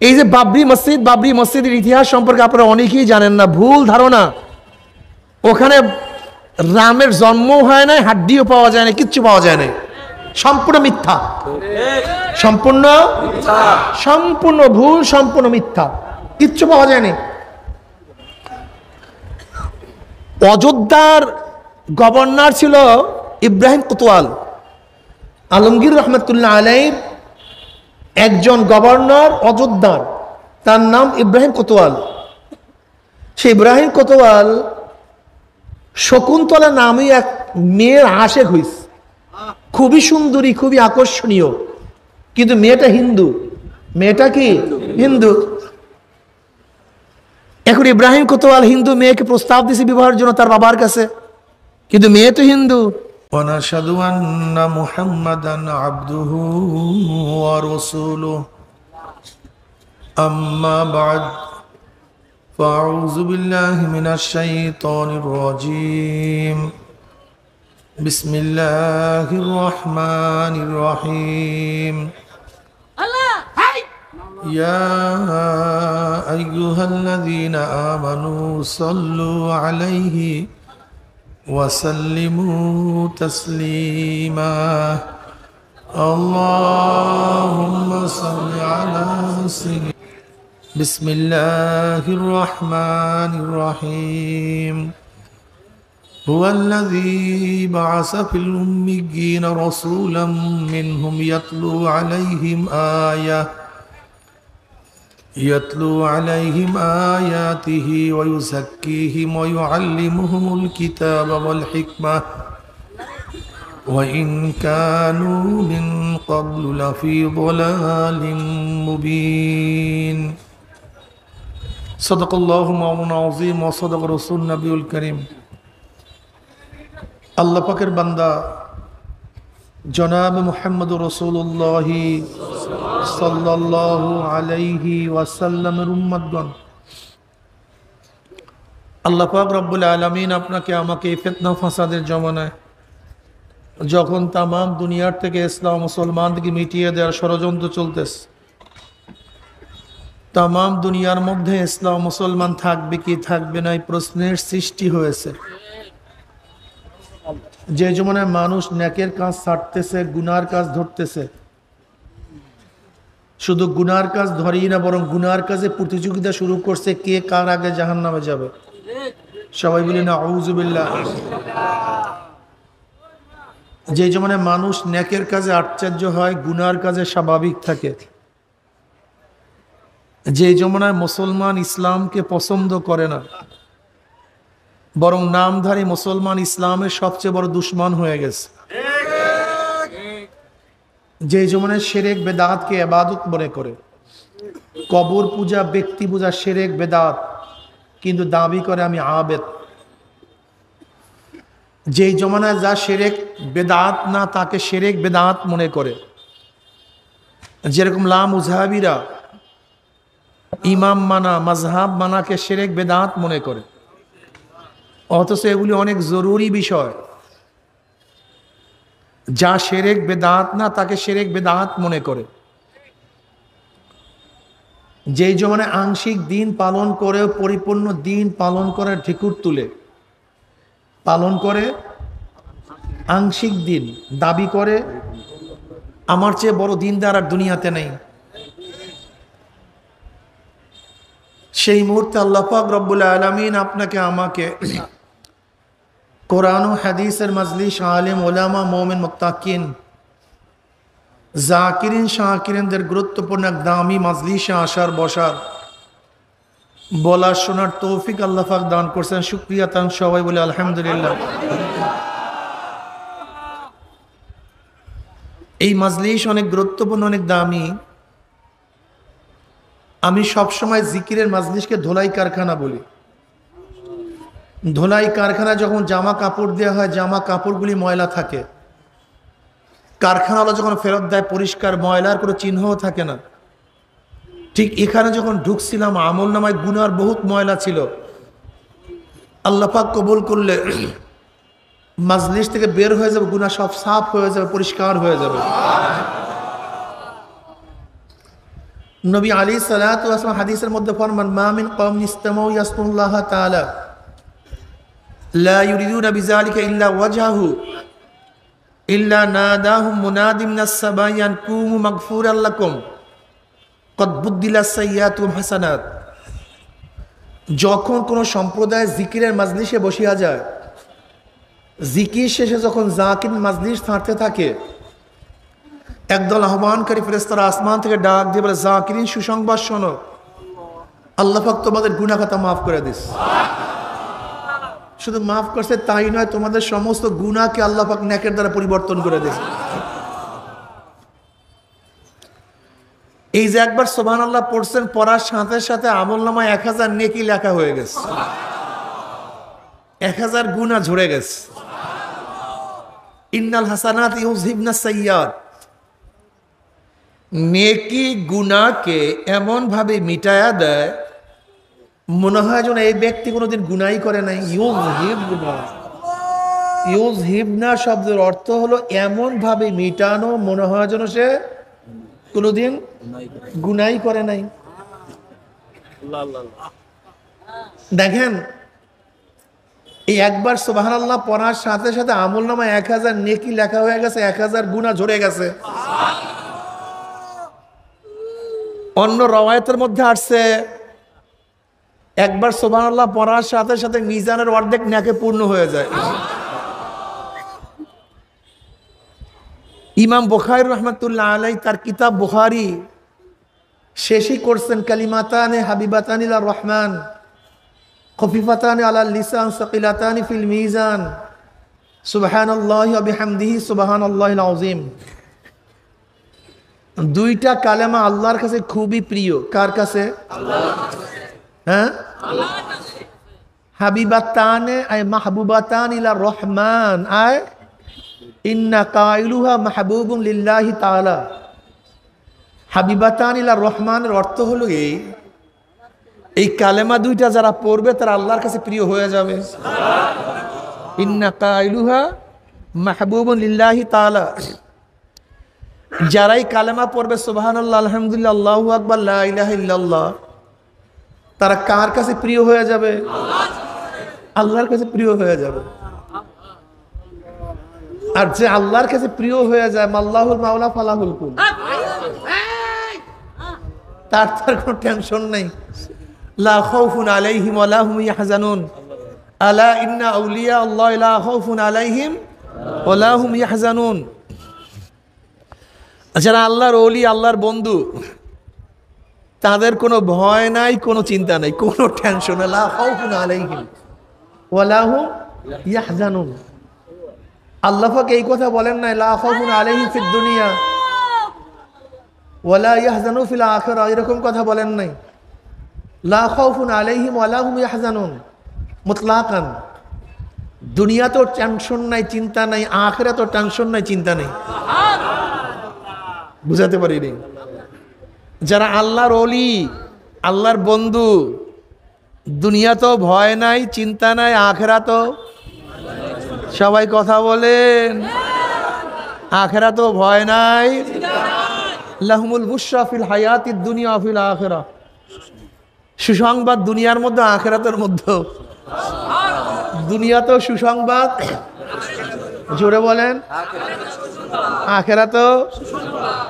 এই যে বাবরি মসজিদের ইতিহাস সম্পর্কে আপনারা অনেকেই জানেন না, ভুল ধারণা। ওখানে রামের জন্ম হয় নাই, হাড্ডিও পাওয়া যায় না, কিচ্ছু পাওয়া যায় না, সম্পূর্ণ মিথ্যা, সম্পূর্ণ ভুল, সম্পূর্ণ মিথ্যা, কিচ্ছু পাওয়া যায়নি। অযোধ্যার গভর্নর ছিল ইব্রাহিম কোতোয়াল, আলমগীর রহমতুল্লাহ আলাইহির একজন গভর্নর অযোধ্যার, তার নাম ইব্রাহিম কোতোয়াল। সে ইব্রাহিম কোতোয়াল শকুন্তলা নামে এক মেয়ের আশেক হইছে, খুবই সুন্দরী, খুবই আকর্ষণীয়, কিন্তু মেয়েটা হিন্দু। মেয়েটা কি হিন্দু। এখন ইব্রাহিম কোতোয়াল হিন্দু মেয়েকে প্রস্তাব দিয়েছে বিবাহের জন্য তার বাবার কাছে, কিন্তু মেয়ে তো হিন্দু। ওয়ানাশহাদু আন্না মুহাম্মাদান আবদুহু ওয়া রাসূলুহু আম্মা বা'দ ফাআউযু বিল্লাহি মিনাশ শাইতানির রাজীম বিসমিল্লাহির রহমানির রহিম يا أيها الذين آمنوا صلوا عليه وسلموا تسليما اللهم صل على سيدنا بسم الله الرحمن الرحيم هو الذي بعث في الأميين رسولا منهم يتلو عليهم آياته ويزكيهم ويعلمهم الكتاب والحكمة وإن كانوا من قبل لفي ضلال مبين صدق الله مولانا العظيم وصدق رسول النبي الكريم আল্লাহ পাকের বান্দা জনাব মুহাম্মদ রাসূলুল্লাহ সাল্লাল্লাহু আলাইহি ওয়াসাল্লামের উম্মতগণ, আল্লাহ পাক রব্বুল আলামিন আপনাকে আমাকে এই ফিতনা ফাসাদের জমানায় যখন তামাম দুনিয়ার থেকে ইসলাম মুসলমানদেরকে মিটিয়ে দেওয়ার ষড়যন্ত্র চলতেছে, তামাম দুনিয়ার মধ্যে ইসলাম মুসলমান থাকবে কি থাকবে না এই প্রশ্নের সৃষ্টি হয়েছে। যে জমানায় মানুষ নেকের কাজ ছাড়তেছে, গুনার কাজ ধরতেছে, শুধু গুনার কাজ ধরেই না বরং গুনার কাজে প্রতিযোগিতা শুরু করছে, কে কার আগে জাহান্নামে যাবে। সবাই বলি না আউযু বিল্লাহ। যে জমানায় মানুষ নেকের কাজে আশ্চর্য হয়, গুনার কাজে স্বাভাবিক থাকে, যে জমানায় মুসলমান ইসলামকে পছন্দ করে না বরং নামধারী মুসলমান ইসলামের সবচেয়ে বড় দুশ্মন হয়ে গেছে, যে জমানায় শিরক বেদাতকে ইবাদত মনে করে, কবর পূজা, ব্যক্তি পূজা শিরক বেদাত, কিন্তু দাবি করে আমি আবেদ। যেই জমানায় যা শিরক বেদাত না তাকে শিরক বেদাত মনে করে, যেরকম লা মুযহাবিরা ইমাম মানা মাযহাব মানাকে শিরক বেদাত মনে করে, অথচ এগুলি অনেক জরুরি বিষয়। যা শিরক বেদাত না তাকে শিরক বেদাত মনে করে। যেই জমানায় আংশিক দিন পালন করে পরিপূর্ণ দিন পালন করার ঢিকুর তুলে, পালন করে আংশিক দিন, দাবি করে আমার চেয়ে বড় দিনদার আর দুনিয়াতে নেই, সেই মুহূর্তে আল্লাহ পাক রব্বুল আলামিন আপনাকে আমাকে কোরআন ও হাদিসের মজলিস, আলেম ওলামা, মুমিন, মুত্তাকিন, জাকিরিন শাকিরিনদের গুরুত্বপূর্ণ এক দামি মজলিসে আসার বসার বলার শোনার তৌফিক আল্লাহ পাক দান করছেন। শুকরিয়া তান সবাই বলে আলহামদুলিল্লাহ। এই মজলিস অনেক গুরুত্বপূর্ণ, অনেক দামি। আমি সবসময় জিকিরের মজলিসকে ধোলাই কারখানা বলি। ধোলাই কারখানা যখন জামা কাপড় দেওয়া হয়, জামা কাপড়গুলি ময়লা থাকে, কারখানাওয়ালা যখন ফেরত দেয় পরিষ্কার, ময়লার কোনো চিহ্নও থাকে না। ঠিক এখানে যখন ঢুকছিলাম আমল নামায় গুনার বহুত ময়লা ছিল, আল্লাহ পাক কবুল করলে মাজলিস থেকে বের হয়ে যাবে, গুনাহ সব সাফ হয়ে যাবে, পরিষ্কার হয়ে যাবে। নবী আলাইহিস সালাতু ওয়াস সালাম হাদিসের মধ্যে ফরমান, মা মিন কওমিন ইসতামাউ ইয়াসকুরুল্লাহ তাআলা লা ইউরিদুনা বিযালিকা ইল্লা ওয়াজহাহু ইল্লা নাদাহুম মুনাদিম মিনাস সামাইয়ান কুমু মাগফুরাল লাকুম কদ বুদ্দিলাস সাইয়্যাতুম হাসানাত। যখন কোনো সম্প্রদায় জিকিরের মাজলিসে বসিয়া যায়, জিকির শেষে যখন জাকির মাজলিস ছাড়তে থাকে, একদল আহ্বানকারী ফেরেশতারা আসমান থেকে ডাক দিয়ে বলে, জাকিরিন সুসংবাদ শোনো, আল্লাহ পাক তোমাদের গুনাহ খাতা মাফ করে দিস। শুধু মাফ করছে তাই নয়, তোমাদের সমস্ত গুনাহকে আল্লাহ পাক নেকের দ্বারা পরিবর্তন করে দিস। এই যে একবার সুবহানাল্লাহ পড়ছেন, পড়ার সাথে সাথে আমলনামায় 1000 নেকি লেখা হয়ে গেছে, 1000 গুনাহ ঝরে গেছে। ইন্নাল হাসানাত ইউযহিবনাস সাইয়্যাত, নেকি গুনাহকে এমন ভাবে মিটায়া দেয়, মনে হয় যেন এই ব্যক্তি কোনোদিন গুনাই করে নাই। ইউযহিবনা শব্দের অর্থ হলো এমন ভাবে মিটানো, মনে হয় যেন সে কোনোদিন গুনাই করে নাই। দেখেন, এই একবার সুবহানাল্লাহ পড়ার সাথে সাথে আমলনামায় 1000 নেকি লেখা হয়ে গেছে, 1000 গুনাহ ঝরে গেছে। অন্য রওয়ায়াতের মধ্যে আসছে, একবার সুবহানাল্লাহ পড়ার সাথে সাথে মিজানের অর্ধেক নেকি পূর্ণ হয়ে যায়। ইমাম বুখারী রাহমাতুল্লাহ আলাইহি তার কিতাব বুখারী শেষই করছেন, কালিমাতানে হাবিবাতানি ইলার রহমান খফিফাতানি আলাল লিসান সাকিলাতানি ফিল মিজান সুবহানাল্লাহি ওয়া বিহামদিহি সুবহানাল্লাহিল আযীম। দুইটা কালেমা আল্লাহর কাছে খুবই প্রিয়। কার কাছে? আল্লাহর কাছে। হ্যাঁ, আল্লাহর কাছে। হাবিবাতানে আয় মাহবুবাতান ইলার রহমান আয় ইন্না কাইলুহা মাহবুবুন লিল্লাহি তাআলা। হাবিবাতান ইলার রহমানের অর্থ হলো এই কালেমা দুইটা যারা পড়বে তারা আল্লাহর কাছে প্রিয় হয়ে যাবে। ইন্না কাইলুহা মাহবুবুন লিল্লাহি তাআলা, যারাই কালেমা পড়বে সুবহানাল্লাহ আলহামদুলিল্লাহ আল্লাহু আকবার লা ইলাহা ইল্লাল্লাহ, তারা কার কাছে প্রিয় হয়ে যাবে? আল্লাহর কাছে প্রিয় হয়ে যাবে। আর যে আল্লাহর কাছে প্রিয় হয়ে যায়, মাল্লাহুল মাওলা ফালাহুল কুল, তার কোনো টেনশন নেই। লা খাউফুন আলাইহিম ওয়া লা হুম ইয়াহজানুন আলা ইন্না আউলিয়া আল্লাহ লা খাউফুন আলাইহিম ওয়া লা হুম ইয়াহজানুন। যারা আল্লাহর ওলি, আল্লাহর বন্ধু, তাদের কোনো ভয় নাই, কোনো চিন্তা নাই, কোনো টেনশন। লা খাউফুন আলাইহিম ওয়া লা হুম ইয়াহজানুন। আল্লাহ পাক এই কথা বলেন নাই, লা খাউফুন আলাইহিম ফিদ দুনিয়া ওয়া লা ইয়াহজানু ফিল আখিরাহ, এরকম কথা বলেন নাই। লা খাউফুন আলাইহিম ওয়া লা হুম ইয়াহজানুন মুতলাকান। দুনিয়াতেও টেনশন নাই, চিন্তা নাই, আখিরাতেও টেনশন নাই, চিন্তা নাই। বুঝাতে পারিনি? যারা আল্লাহর ওলি, আল্লাহর বন্ধু, দুনিয়াতেও ভয় নাই, চিন্তা নাই, আখিরাতেও, সবাই কথা বলেন, আখিরাতেও ভয় নাই। লাহুমুল বুশরা ফিল হায়াতিদ দুনিয়া ওয়া ফিল আখিরাহ, সুসংবাদ দুনিয়ার মধ্যে, আখিরাতের মধ্যে। দুনিয়াতেও সুসংবাদ, জোরে বলেন, আখিরাতেও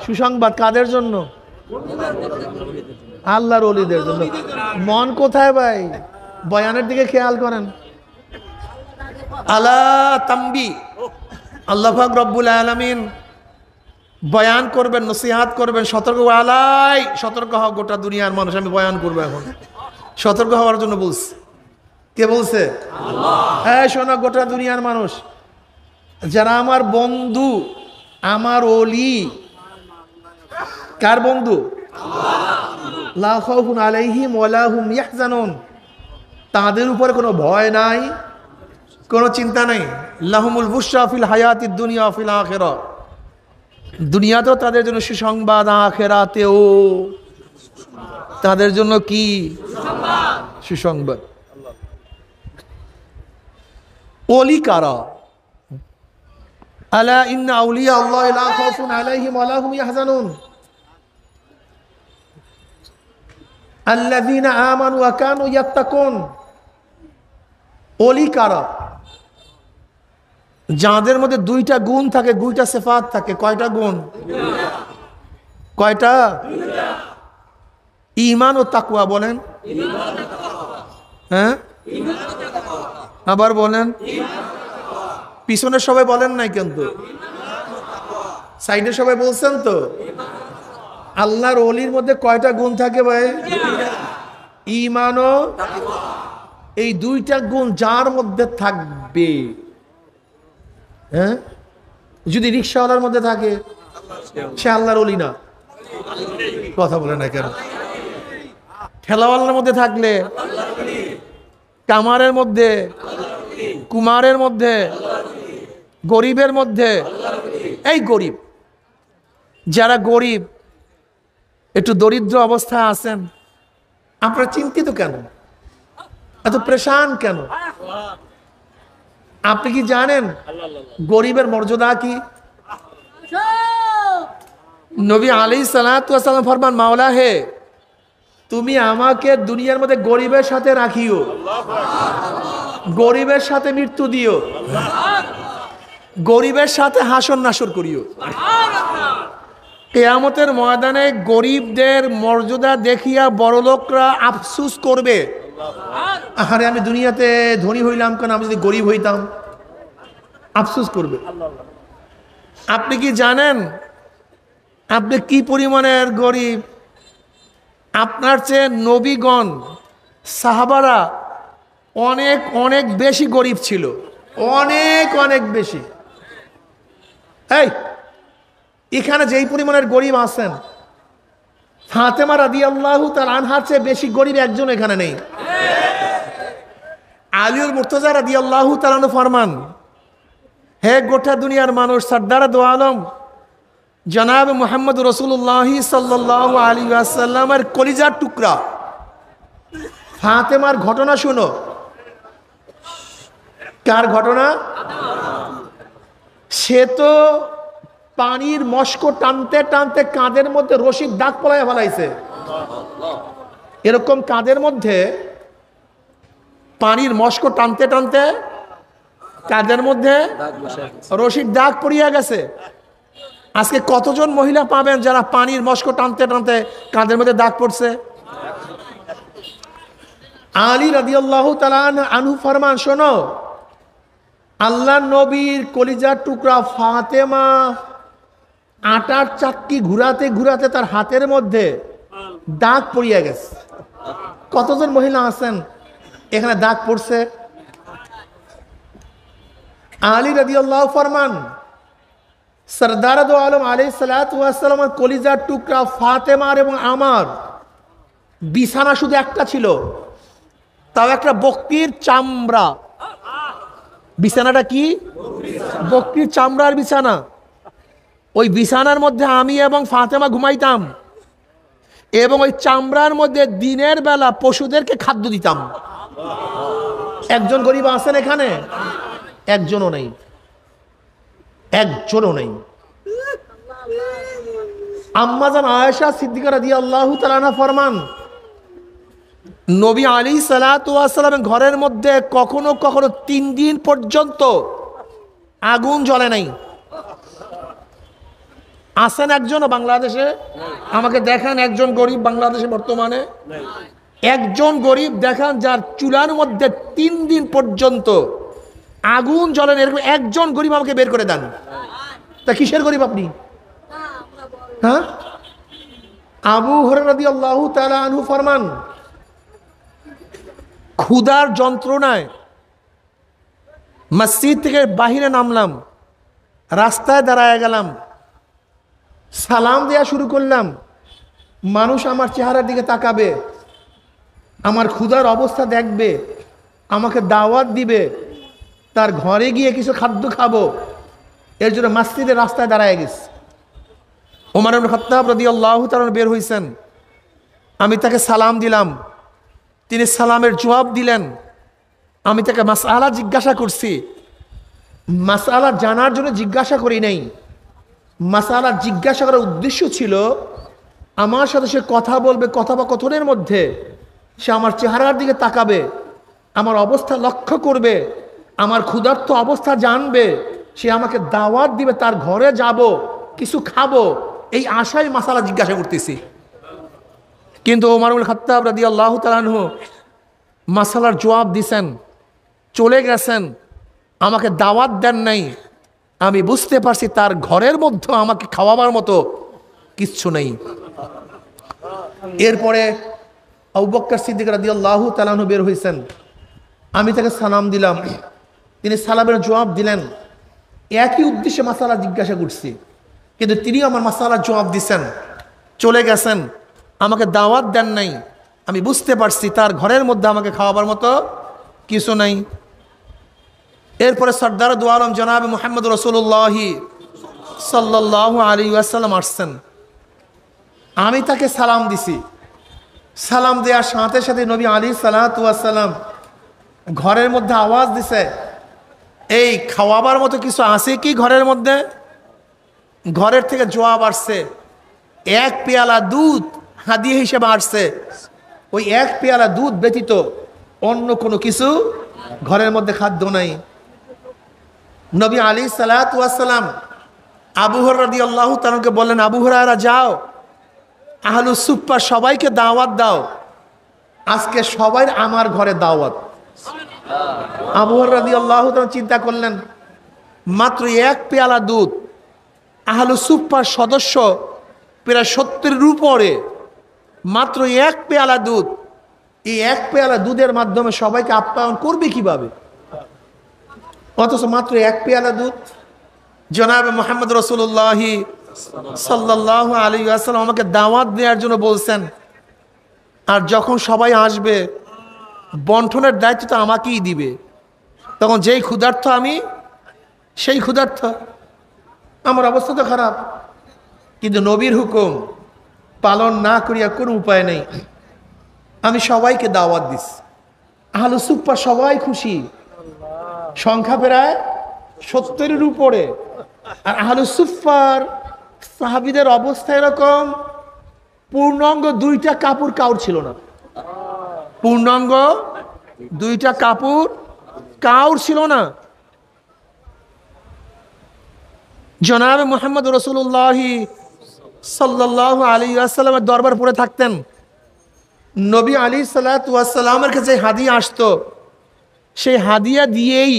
সুসংবাদ। কাদের জন্য? আল্লাহর ওলিদের জন্য। মন কোথায় ভাই? বয়ানের দিকে খেয়াল করেন। আলা তাম্বি, আল্লাহ পাক রব্বুল আলামিন বয়ান করবেন, নসিহাত করবেন, সতর্ক আলাই, সতর্ক হও গোটা দুনিয়ার মানুষ, আমি বয়ান করবো এখন। সতর্ক হওয়ার জন্য বলছে। কে বলছে? আল্লাহ। হ্যাঁ, শোনো গোটা দুনিয়ার মানুষ, যারা আমার বন্ধু, আমার ওলি। কার বন্ধু? লা খাউফুন আলাইহিম ওয়া লা হুম ইয়াহজানুন, তাদের উপরে কোনো ভয় নাই, কোনো চিন্তা নাই। লাহুমুল বুশরা ফিল হায়াতিদ দুনিয়া ওয়া ফিল আখিরাহ, দুনিয়াতেও তাদের জন্য সুসংবাদ, আখিরাতেও তাদের জন্য কি? সুসংবাদ। ওলি কারা? আলা ইন্না আউলিয়া আল্লাহ লা খাউফুন আলাইহিম ওয়া লা হুম ইয়াহজানুন। আল্লাযীনা আমানু ওয়া কানু ইয়াত্তাকুন। ওলি কারা? যাদের মধ্যে দুইটা গুণ থাকে, দুইটা সিফাত থাকে। কয়টা গুণ? কয়টা? ঈমান ও তাকওয়া। বলেন। হ্যাঁ, আবার বলেন। পিছনে সবাই বলেন নাই কিন্তু, সাইডে সবাই বলছেন তো। আল্লাহর ওলির মধ্যে কয়টা গুণ থাকে ভাই? ঈমান ও এই দুইটা গুণ যার মধ্যে থাকবে, হ্যাঁ, যদি রিকশাওয়ালার মধ্যে থাকে সে আল্লাহর ওলি না। কথা বলে না কেন? ঠেলাওয়ালার মধ্যে থাকলে, কামারের মধ্যে, কুমারের মধ্যে, গরিবের মধ্যে, এই গরিব, যারা গরিব, একটু দরিদ্র অবস্থায় আছেন, আপনারা চিন্তিত কেন? এত পেরেশান কেন? আপনি কি জানেন গরিবের মর্যাদা কি? নবী আলাইহিস সালাতু ওয়াস সালাম ফরমান, মাওলা হে, তুমি আমাকে দুনিয়ার মধ্যে গরিবের সাথে রাখিও, গরিবের সাথে মৃত্যু দিও, গরিবের সাথে হাসর নাসর করিও। কিয়ামতের ময়দানে গরিবদের মর্যাদা দেখিয়া বড়লোকরা আফসোস করবে, আরে আমি দুনিয়াতে ধনী হইলাম কেন, আমি যদি গরিব হইতাম। আফসোস করবে। আপনি কি জানেন আপনি কি পরিমাণের গরিব? আপনার চেয়ে নবীগণ, সাহাবারা অনেক অনেক বেশি গরিব ছিল, অনেক অনেক বেশি। এই এখানে যেই পরিমাণের গরিব আছেন, ফাতেমা রাদিয়াল্লাহু তাআলা আনহার চেয়ে বেশি গরিব একজন এখানে নেই। আলীউল মুর্তজা রাদিয়াল্লাহু তাআলা আনহু ফরমান, হে গোটা দুনিয়ার মানুষ, সরদার দো আলম জনাব মুহাম্মদ রাসূলুল্লাহ সাল্লাল্লাহু আলাইহি ওয়াসাল্লামের কলিজার টুকরা ফাতেমার ঘটনা শুনো। কার ঘটনা? সে তো পানির মস্ক টানতে টানতে কাঁধের মধ্যে রশির দাগ পলাইয়া ফেলাইছে। এরকম কাঁধের মধ্যে পানির মস্ক টানতে টানতে কাঁধের মধ্যে রশির দাগ পড়িয়া গেছে। আজকে কতজন মহিলা পাবেন যারা পানির মস্ক টানতে টানতে কাঁধের মধ্যে দাগ পড়ছে? আলী রাদিয়াল্লাহু তাআলা আনহু ফরমান, শোনো, আল্লাহ নবীর কলিজার টুকরা ফাতেমা আটার চাক্কি ঘুরাতে ঘুরাতে তার হাতের মধ্যে দাগ পড়িয়া গেছে। কতজন মহিলা আছেন এখানে দাগ পড়ছে? আলী রাদিয়াল্লাহু ফরমান, সরদার দো আলম আলাইহিস সালাতু ওয়াস সালামের কলিজার টুকরা ফাতেমার এবং আমার বিছানা শুধু একটা ছিল, তাও একটা বকরির চামড়া। বিছানাটা কি? বকরির চামড়ার বিছানা। ওই বিছানার মধ্যে আমি এবং ফাতেমা ঘুমাইতাম, এবং ওই চামড়ার মধ্যে দিনের বেলা পশুদেরকে খাদ্য দিতাম। একজন গরিব আছেন এখানে? একজনও নেই, একজনও নেই। আম্মাজান আয়েশা সিদ্দিকা রাদিয়াল্লাহু তাআলা আনহা ফরমান, নবী আলাইহিস সালাতু ওয়াস সালামের ঘরের মধ্যে কখনো কখনো 3 দিন পর্যন্ত আগুন জ্বলে নাই। আছেন একজনও বাংলাদেশে? আমাকে দেখান একজন গরিব বাংলাদেশে বর্তমানে, একজন গরিব দেখান যার চুলার মধ্যে 3 দিন পর্যন্ত আগুন জ্বলে না, এরকম একজন গরিব আমাকে বের করে দেন। তা কিসের গরিব আপনি? হ্যাঁ, আবু হুরায়রা রাদিয়াল্লাহু তাআলা আনহু ফরমান, ক্ষুধার যন্ত্রণায় মসজিদ থেকে বাহিরে নামলাম, রাস্তায় দাঁড়ায় গেলাম, সালাম দেয়া শুরু করলাম, মানুষ আমার চেহারার দিকে তাকাবে, আমার ক্ষুধার অবস্থা দেখবে, আমাকে দাওয়াত দিবে, তার ঘরে গিয়ে কিছু খাদ্য খাবো, এর জন্য মসজিদের রাস্তায় দাঁড়ায় গেছে। ওমর ইবনে খাত্তাব রাদিয়াল্লাহু তাআলা বের হইছেন, আমি তাকে সালাম দিলাম, তিনি সালামের জবাব দিলেন। আমি তাকে মাসআলা জিজ্ঞাসা করছি, মাসআলা জানার জন্য জিজ্ঞাসা করি নাই, মাসআলা জিজ্ঞাসা করার উদ্দেশ্য ছিল আমার সাথে সে কথা বলবে, কথোপকথনের মধ্যে সে আমার চেহারার দিকে তাকাবে, আমার অবস্থা লক্ষ্য করবে, আমার ক্ষুধার্ত অবস্থা জানবে, সে আমাকে দাওয়াত দিবে, তার ঘরে যাব, কিছু খাবো, এই আশায় মাসালা জিজ্ঞাসা করতেছি। কিন্তু ওমর ইবনে খাত্তাব রাদিয়াল্লাহু তাআলা আনহু মাসালার জবাব দিছেন, চলে গেছেন, আমাকে দাওয়াত দেন নাই। আমি বুঝতে পারছি তার ঘরের মধ্যে আমাকে খাওয়াবার মতো কিচ্ছু নেই। এরপরে আবু বকর সিদ্দিক রাদিয়াল্লাহু তাআলা আনহু বের হয়েছেন। আমি তাকে সালাম দিলাম, তিনি সালামের জবাব দিলেন। একই উদ্দেশ্যে মাসালা জিজ্ঞাসা করছি, কিন্তু তিনি আমার মাসালার জবাব দিছেন, চলে গেছেন, আমাকে দাওয়াত দেন নাই। আমি বুঝতে পারছি তার ঘরের মধ্যে আমাকে খাওয়াবার মতো কিছু নাই। এরপরে সরদার দু আলম জনাব মুহাম্মদ রাসূলুল্লাহ সাল্লাল্লাহু আলাইহি ওয়াসাল্লাম আসছেন। আমি তাকে সালাম দিছি। সালাম দেওয়ার সাথে সাথে নবী আলাইহিস সালাতু ওয়াস সালাম ঘরের মধ্যে আওয়াজ দিছে, এই খাওয়াবার মতো কিছু আছে কি ঘরের মধ্যে? ঘরের থেকে জবাব আসছে, এক পেয়ালা দুধ হাদিয়া হিসেবে আসছে। ওই এক পেয়ালা দুধ ব্যতীত অন্য কোনো কিছু ঘরের মধ্যে খাদ্য নাই। নবী আলাইহিস সালাতু ওয়াস সালাম আবু হুরায়রা রাদিয়াল্লাহু তাআলাকে বললেন, আবু হুরায়রা যাও, আহলুস সুফফা সবাইকে দাওয়াত দাও, আজকে সবাই আমার ঘরে দাওয়াত। আবু হুরায়রা রাদিয়াল্লাহু তাআলা চিন্তা করলেন, মাত্র এক পেয়ালা দুধ, আহলুস সুফফার সদস্য প্রায় 70-এর উপরে, মাত্র এক পেয়ালা দুধ, এই এক পেয়ালা দুধের মাধ্যমে সবাইকে আপ্যায়ন করবে কিভাবে? অথচ মাত্র এক পেয়ালা দুধ। জনাবে মুহাম্মদ রাসূলুল্লাহ সাল্লাল্লাহু আলাইহি ওয়াসাল্লাম আমাকে দাওয়াত দেওয়ার জন্য বলছেন, আর যখন সবাই আসবে বন্টনের দায়িত্ব তো আমাকেই দিবে। তখন যেই ক্ষুধার্ত আমি, সেই ক্ষুধার্ত, আমার অবস্থা তো খারাপ। কিন্তু নবীর হুকুম পালন না করিয়া কোনো উপায় নেই। আমি সবাইকে দাওয়াত দিছি, আহলুস সুফফা সবাই খুশি, সংখ্যা প্রায় 70-এর উপরে। আর আহলুস সুফফার সাহাবীদের অবস্থা এরকম, পূর্ণাঙ্গ 2টা কাপড় কাউর ছিল না, পূর্ণাঙ্গ 2টা কাপড় কাউর ছিল না। জনাবে মুহাম্মদ রাসূলুল্লাহ সাল্লাল্লাহু আলাইহি ওয়াসাল্লামের দরবার পড়ে থাকতেন। নবী আলাইহিস সালাতু ওয়াস সালামের কাছে হাদিয়া আসতো, সেই হাদিয়া দিয়েই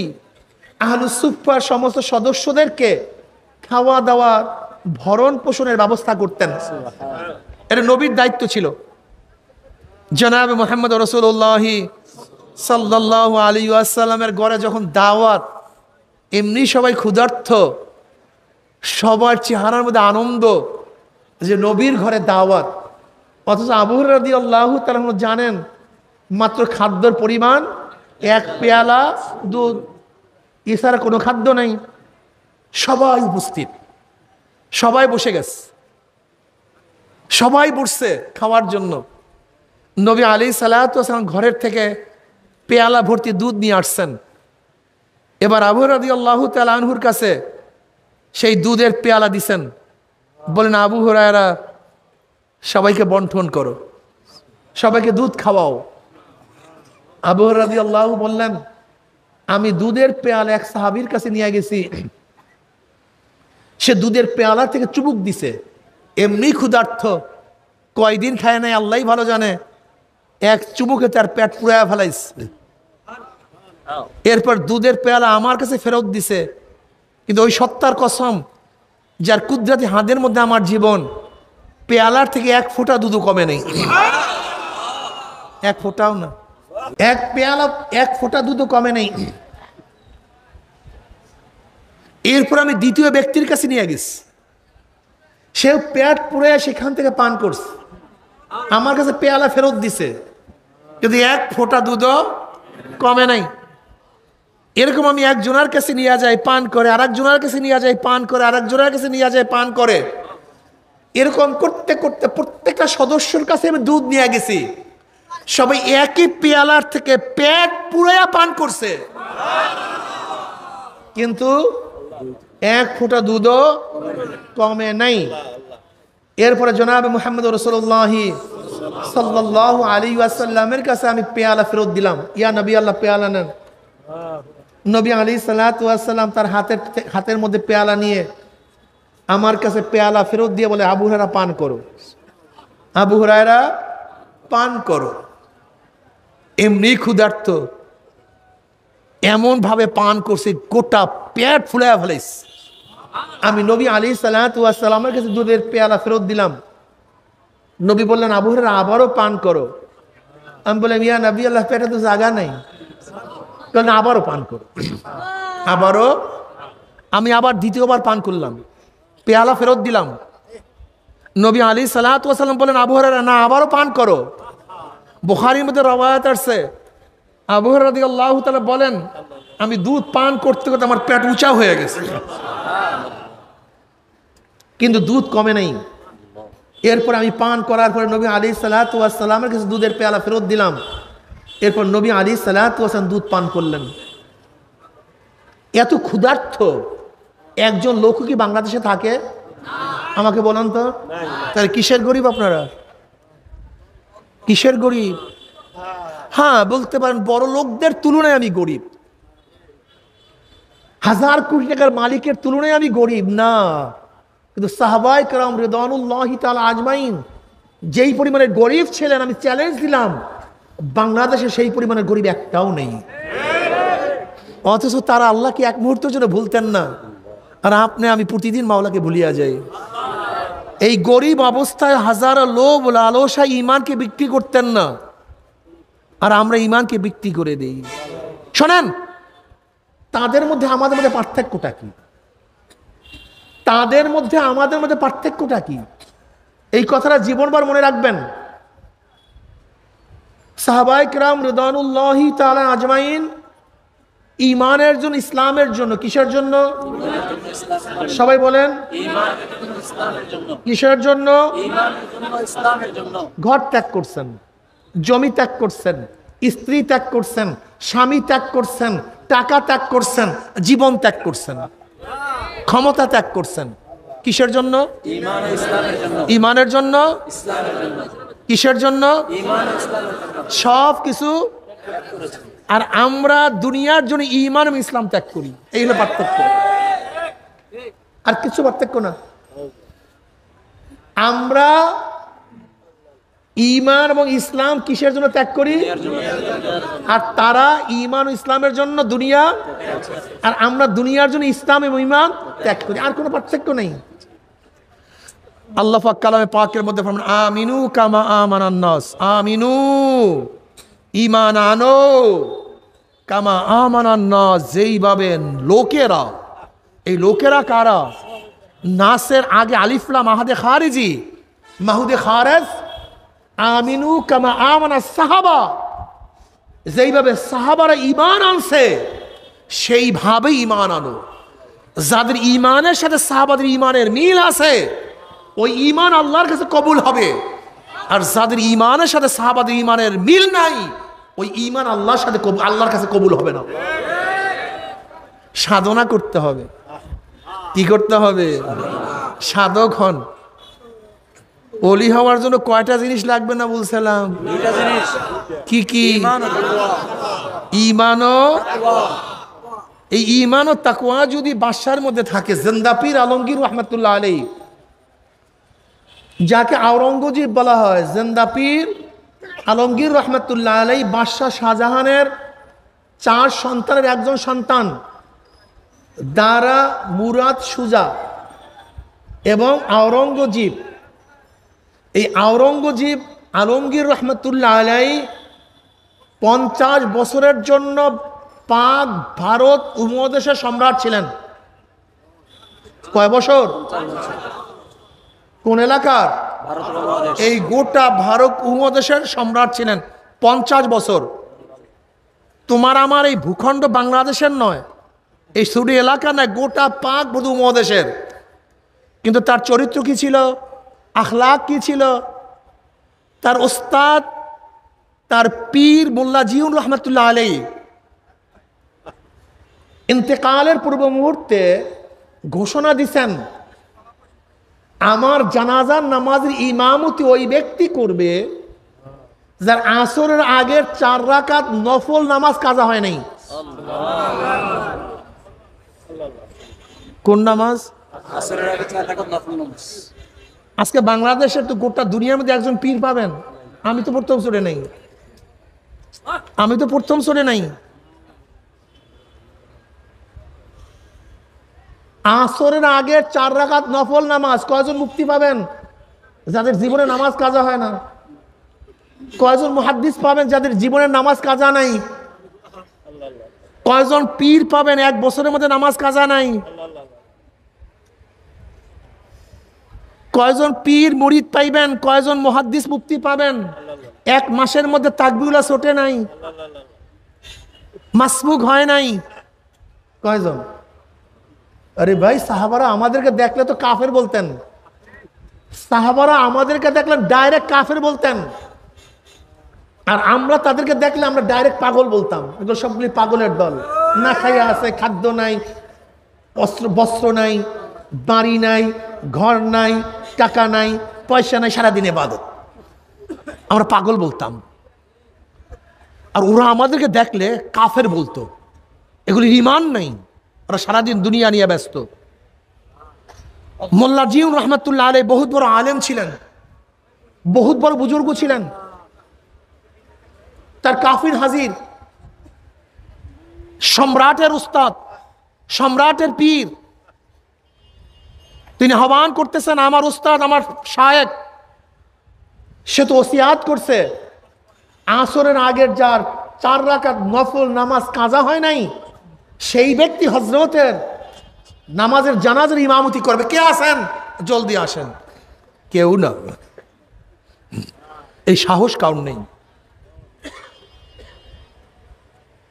আহলুস সুফফার সমস্ত সদস্যদেরকে খাওয়া দাওয়া, ভরণ পোষণের ব্যবস্থা করতেন। এটা নবীর দায়িত্ব ছিল। জনাবে মুহাম্মদ রাসূলুল্লাহ সাল্লাল্লাহু আলাইহি ওয়াসাল্লামের ঘরে যখন দাওয়াত, এমনি সবাই ক্ষুধার্ত, সবার চেহারার মধ্যে আনন্দ যে নবীর ঘরে দাওয়াত। অথচ আবু হুরায়রা রাদিয়াল্লাহু তাআলা জানেন মাত্র খাদ্যের পরিমাণ এক পেয়ালা দুধ, এছাড়া কোনো খাদ্য নেই। সবাই উপস্থিত, সবাই বসে গেছে, সবাই বসছে খাওয়ার জন্য। নবী আলাইহিস সালাতু ওয়াস সালাম ঘরের থেকে পেয়ালা ভর্তি দুধ নিয়ে আসছেন। এবার আবু হুরায়রা রাদিয়াল্লাহু তাআলা আনহুর কাছে সেই দুধের পেয়ালা দিছেন, বলেন, আবু হুরায়রা সবাইকে বন্টন করো, সবাইকে দুধ খাওয়াও। আবু হুরায়রা রাদিয়াল্লাহু বললেন, আমি দুধের পেয়ালা এক সাহাবীর কাছে নিয়ে গেছি, সে দুধের পেয়ালা থেকে চুমুক দিছে, এমনি ক্ষুধার্ত, কয়দিন খায় নাই আল্লাহই ভালো জানে, এক চুমুকে তার পেট পুরায়া ফেলাইছে। এরপর দুধের পেয়ালা আমার কাছে ফেরত দিছে, কিন্তু ওই সত্তার কসম যার কুদরতি হাতের মধ্যে আমার জীবন, পেয়ালার থেকে এক ফোঁটা দুধ কমে নেই, এক ফোঁটাও না, এক পেয়ালা এক ফোঁটা দুধ কমে নেই। এরপর আমি দ্বিতীয় ব্যক্তির কাছে নিয়ে গেছি, সেও পেট পুরে সেখান থেকে পান করছে, আমার কাছে পেয়ালা ফেরত দিছে, কিন্তু এক ফোঁটা দুধও কমে নাই। এরকম আমি একজনের কাছে নিয়ে যাই, পান করে, আর একজনের কাছে নিয়ে যাই, পান করে, আর একজনের কাছে নিয়ে যাই, পান করে। এরকম করতে করতে প্রত্যেকটা সদস্যর কাছে আমি দুধ নিয়ে গেছি, সবাই একই পেয়ালার থেকে পেট পুরাইয়া পান করছে, কিন্তু এক ফোঁটা দুধও কমে নাই। এরপরে জনাব মুহাম্মদ রাসূলুল্লাহ সাল্লাল্লাহু আলাইহি ওয়াসাল্লামের কাছে আমি পেয়ালা ফেরত দিলাম। ইয়া নবী আল্লাহ, পেয়ালা নেন। নবী আলাইহিস সালাতু ওয়াস সালাম তার হাতের মধ্যে পেয়ালা নিয়ে আমার কাছে পেয়ালা ফেরত দিয়ে বলে, আবু হুরায়রা পান করো, আবু হুরায়রা পান করো। এমনি ক্ষুধার্ত, এমন ভাবে পান করছে গোটা পেট ফুলাইয়া ফেলাইছে। আমি নবী আলাইহিস সালাতু ওয়াস সালামের কাছে দুধের পেয়ালা ফেরত দিলাম। নবী বললেন, আবু হুরায়রা আবারও পান করো। আমি বললাম, ইয়া নবী আল্লাহ, পেটে তো জায়গা নেই। বললেন, আবারও পান করো। আবারও আমি আবার দ্বিতীয়বার পান করলাম, পেয়ালা ফেরত দিলাম। নবী আলাইহিস সালাতু ওয়াস সালাম বললেন, আবু হুরায়রা না, আবারও পান করো। বুখারীর মধ্যে রওয়ায়াত আছে, আবু হুরায়রা রাদিয়াল্লাহু তাআলা বলেন, আমি দুধ পান করতে করতে আমার পেট উঁচা হয়ে গেছে, কিন্তু দুধ কমে নাই। এরপর আমি পান করার পরে নবী আলাইহিস সালাতু ওয়াস সালামের কাছে দুধের পেয়ালা ফেরত দিলাম। এরপর নবী আলাইহিস সালাতু ওয়াস সালাম দুধ পান করলেন। এত ক্ষুধার্ত একজন লোক কি বাংলাদেশে থাকে? আমাকে বলেন তো, তাহলে কিসের গরিব আপনারা? কিসের গরিব? হ্যাঁ, বলতে পারেন বড় লোকদের তুলনায় আমি গরিব, হাজার কোটি টাকার মালিকের তুলনায় আমি গরিব না। কিন্তু সাহাবায়ে কেরাম রিদওয়ানুল্লাহি তাআলা আজমাইন যেই পরিমাণে গরিব ছিলেন, আমি চ্যালেঞ্জ দিলাম, বাংলাদেশে সেই পরিমাণে গরিব একটাও নেই। অথচ তারা আল্লাহকে এক মুহূর্তের জন্য ভুলতেন না, আর আপনি আমি প্রতিদিন মাওলাকে ভুলিয়া যাই। এই গরিব অবস্থায় হাজারো লোভ লালসা ঈমানকে বিক্রি করতেন না, আর আমরা ঈমানকে বিক্রি করে দেই। শোনেন, তাদের মধ্যে আমাদের মধ্যে পার্থক্যটা কি? তাদের মধ্যে আমাদের মধ্যে পার্থক্যটা কি? এই কথাটা জীবনভর মনে রাখবেন। সাহাবায়ে কেরাম রিদওয়ানুল্লাহি তাআলা আজমাইন ঈমানের জন্য, ইসলামের জন্য, কিসের জন্য? সবাই বলেন, কিসের জন্য? ঘর ত্যাগ করছেন, জমি ত্যাগ করছেন, স্ত্রী ত্যাগ করছেন, স্বামী ত্যাগ করছেন, টাকা ত্যাগ করছেন, জীবন ত্যাগ করছেন, ক্ষমতা ত্যাগ করছেন। কিসের জন্য? ঈমানের জন্য। কিসের জন্য? সব কিছু। আর আমরা দুনিয়ার জন্য ঈমান এবং ইসলাম ত্যাগ করি। এই হলো পার্থক্য, আর কিছু পার্থক্য না। আমরা ঈমান এবং ইসলাম কিসের জন্য ত্যাগ করি? আর তারা ঈমান ও ইসলামের জন্য দুনিয়া, আর আমরা দুনিয়ার জন্য ইসলাম এবং ঈমান ত্যাগ করি। আর কোনো পার্থক্য নেই। আল্লাহ পাক কালামে পাকের মধ্যে ফরমান, আমিনু কামা আমানান নাস, আমিনু, ঈমান আনো, কামা আমানান নাস, যেইভাবে লোকেরা। এই লোকেরা কারা? নাসের আগে আলিফ লাম মাহাদে খারিজি, মাহুদে খারেজ। আমিনু কামা আমানাস সাহাবা, যেইভাবে সাহাবারা ঈমান আনছে সেইভাবে ঈমান আনো। যাদের ঈমানের সাথে সাহাবাদের ঈমানের মিল আছে, ওই ঈমান আল্লাহর কাছে কবুল হবে। আর যাদের ঈমানের সাথে সাহাবাদের ঈমানের মিল নাই, ওই ঈমান আল্লাহর সাথে আল্লাহর কাছে কবুল হবে না। সাধনা করতে হবে। কি করতে হবে? সাধক হন। ওলি হওয়ার জন্য কয়টা জিনিস লাগবে না বলছিলাম? কি কি? ঈমান ও, এই ঈমান ও তাকওয়া যদি বাদশার মধ্যে থাকে, জিন্দা পীর আলমগীর রহমাতুল্লাহ আলাইহি, যাকে আওরঙ্গজেব বলা হয়, জিন্দা পীর আলমগীর রহমাতুল্লাহ আলাইহি বাদশাহ শাহজাহানের 4 সন্তানের একজন সন্তান, দারা মুরাদ সুজা এবং আওরঙ্গজেব। এই আওরঙ্গজেব আলমগীর রহমাতুল্লাহ আলাইহি 50 বছরের জন্য পাক ভারত উপমহাদেশের সম্রাট ছিলেন। কয় বছর? কোন এলাকার? এই গোটা ভারত উপমহাদেশের সম্রাট ছিলেন 50 বছর। তোমার আমার এই ভূখণ্ড বাংলাদেশের নয়, এই সুডি এলাকা নয়, গোটা পাক উপমহাদেশের। কিন্তু তার চরিত্র কি ছিল? আখলাক কি ছিল? তার ওস্তাদ, তার পীর মোল্লা জিউর রহমাতুল্লাহ আলাইহি ইন্তেকালের পূর্ব মুহূর্তে ঘোষণা দিছেন, আমার জানাজার নামাজের ইমামতি ওই ব্যক্তি করবে যার আসরের আগের 4 রাকাত নফল নামাজ কাজা হয় নাই। কোন নামাজ? আসরের আগে 4 রাকাত নফল নামাজ। আজকে বাংলাদেশের তো গোটা দুনিয়ার মধ্যে একজন পীর পাবেন। আমি তো প্রথম সরে নাই, আসরের আগের 4 রাকাত নফল নামাজ কয়জন মুক্তি পাবেন যাদের জীবনে নামাজ কাজা হয় না? কয়জন মুহাদ্দিস পাবেন যাদের জীবনে নামাজ কাজা নাই? কয়জন পীর পাবেন 1 বছরের মধ্যে নামাজ কাজা নাই? কয়জন পীর মুরিদ পাইবেন? কয়জন মুহাদ্দিস মুফতি পাবেন 1 মাসের মধ্যে তাকবীরুল্লাহ ছোটে নাই, মাসবুক হয় নাই? কয়জন? আরে ভাই, সাহাবারা আমাদেরকে দেখলে তো কাফের বলতেন। সাহাবারা আমাদেরকে দেখলে ডাইরেক্ট কাফের বলতেন, আর আমরা তাদেরকে দেখলে আমরা ডাইরেক্ট পাগল বলতাম। এগুলো সবগুলি পাগলের দল। না খাইয়া আছে, খাদ্য নাই, বস্ত্র নাই, বাড়ি নাই, ঘর নাই, টাকা নাই, পয়সা নাই, সারাদিন ইবাদত। আমরা পাগল বলতাম, আর ওরা আমাদেরকে দেখলে কাফের বলতো। এগুলি ঈমান নাই, ওরা সারাদিন দুনিয়া নিয়ে ব্যস্ত। মোল্লা জিউন রহমতুল্লাহ আলাইহি বহুত বড় আলেম ছিলেন, বহুত বড় বুজুর্গ ছিলেন। তার কাফির হাজির, সম্রাটের উস্তাদ, সম্রাটের পীর। তিনি আহ্বান করতেছেন, আমার উস্তাদ, আমার শায়েখ, সে তো ওসিয়াত করছে আসরের আগের যার 4 রাকাত নফল নামাজ কাজা হয় নাই, সেই ব্যক্তি হযরতের নামাজের জানাজার ইমামতি করবে। কে আছেন? জলদি আসেন। কেউ না, এই সাহস কাউর নেই।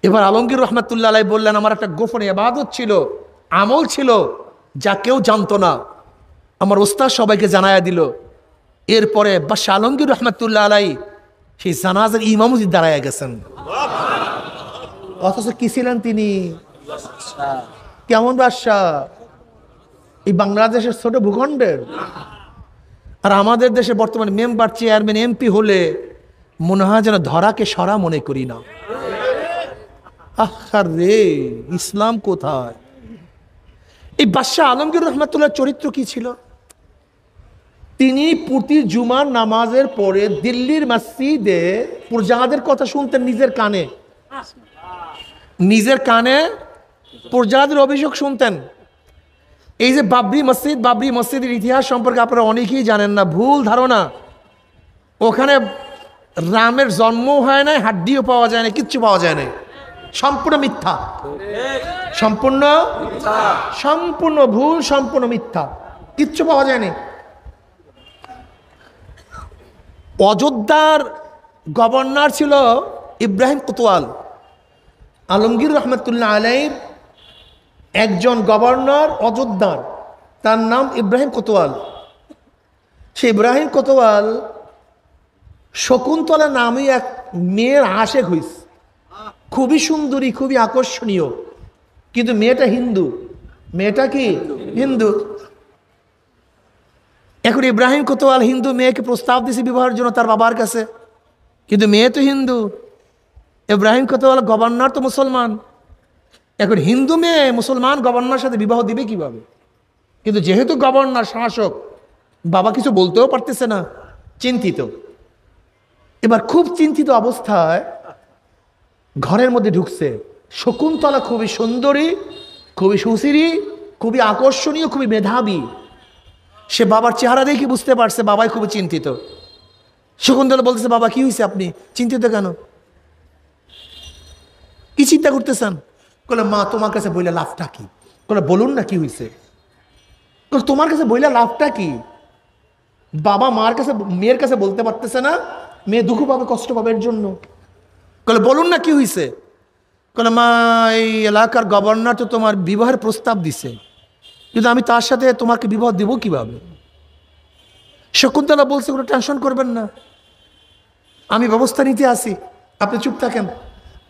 এবার আলমগীর রহমতুল্লাহ আলাইহি বললেন, আমার একটা গোপন ইবাদত ছিল, আমল ছিল, যা কেউ জানতো না, আমার ওস্তাদ সবাইকে জানায়া দিল। এরপরে বাদশাহ আলমগীর রহমতুল্লাহ আলাইহি সেই জানাজার ইমামতি দাঁড়ায় গেছেন। অথচ কি ছিলেন তিনি? কেমন বাদশাহ? এই বাংলাদেশের ছোট ভূখণ্ডের। আর আমাদের দেশে বর্তমানে মেম্বার, চেয়ারম্যান, এমপি হলে মনে হয় যেন ধরাকে সরা মনে করি না। আরে ইসলাম কোথায়? এই বাদশাহ আলমগীর রহমতুল্লাহ চরিত্র কি ছিল? তিনি প্রতি জুমার নামাজের পরে দিল্লির মসজিদে প্রজাদের কথা শুনতেন নিজের কানে, নিজের কানে প্রজাদের অভিযোগ শুনতেন। এই যে বাবরি মসজিদ, বাবরি মসজিদের ইতিহাস সম্পর্কে আপনারা অনেকেই জানেন না, ভুল ধারণা। ওখানে রামের জন্ম হয় না, হাড্ডিও পাওয়া যায় না, কিচ্ছু পাওয়া যায় না, সম্পূর্ণ মিথ্যা, সম্পূর্ণ ভুল, সম্পূর্ণ মিথ্যা, কিচ্ছু পাওয়া যায়নি। অযোধ্যার গভর্নর ছিল ইব্রাহিম কোতোয়াল। আলমগীর রহমতুল্লাহ আলাইহির একজন গভর্নর অযোধ্যার, তার নাম ইব্রাহিম কোতোয়াল। সে ইব্রাহিম কোতোয়াল শকুন্তলা নামে এক মেয়ের আশেক হইস, খুবই সুন্দরী, খুবই আকর্ষণীয়, কিন্তু মেয়েটা হিন্দু। মেয়েটা কি? হিন্দু। এখন ইব্রাহিম কোতোয়াল হিন্দু মেয়েকে প্রস্তাব দিয়েছে বিবাহের জন্য তার বাবার কাছে, কিন্তু মেয়ে তো হিন্দু। ইব্রাহিম কোতোয়াল গভর্নর তো মুসলমান। এখন হিন্দু মেয়ে মুসলমান গভর্নর সাথে বিবাহ দিবে কিভাবে? কিন্তু যেহেতু গভর্নর শাসক, বাবা কিছু বলতেও পারতেছে না, চিন্তিত। এবার খুব চিন্তিত অবস্থায় ঘরের মধ্যে ঢুকছে। শকুন্তলা খুবই সুন্দরী, খুবই সুশীলী, খুবই আকর্ষণীয়, খুবই মেধাবী। সে বাবার চেহারা দেখে বুঝতে পারছে বাবাই খুবই চিন্তিত। শকুন্তলা বলতেছে, বাবা কি হয়েছে, আপনি চিন্তিত কেন? কি চিন্তা করতেছেন? বলে, মা তোমার কাছে বইলে লাভটা কি? বলে, বলুন না কি হয়েছে। তোমার কাছে বইলে লাভটা কি? বাবা মার কাছে, মেয়ের কাছে বলতে পারতেছে না, মেয়ে দুঃখ পাবে, কষ্ট পাবে এর জন্য। বলে, বলুন না কি হয়েছে। বলে, মা এই এলাকার গভর্নর তো তোমার বিবাহের প্রস্তাব দিছে, কিন্তু আমি তার সাথে তোমাকে বিবাহ দেব কিভাবে? শকুন্তলা বলছে, কোনো টেনশন করবেন না, আমি ব্যবস্থা নিতে আসি, আপনি চুপ থাকেন।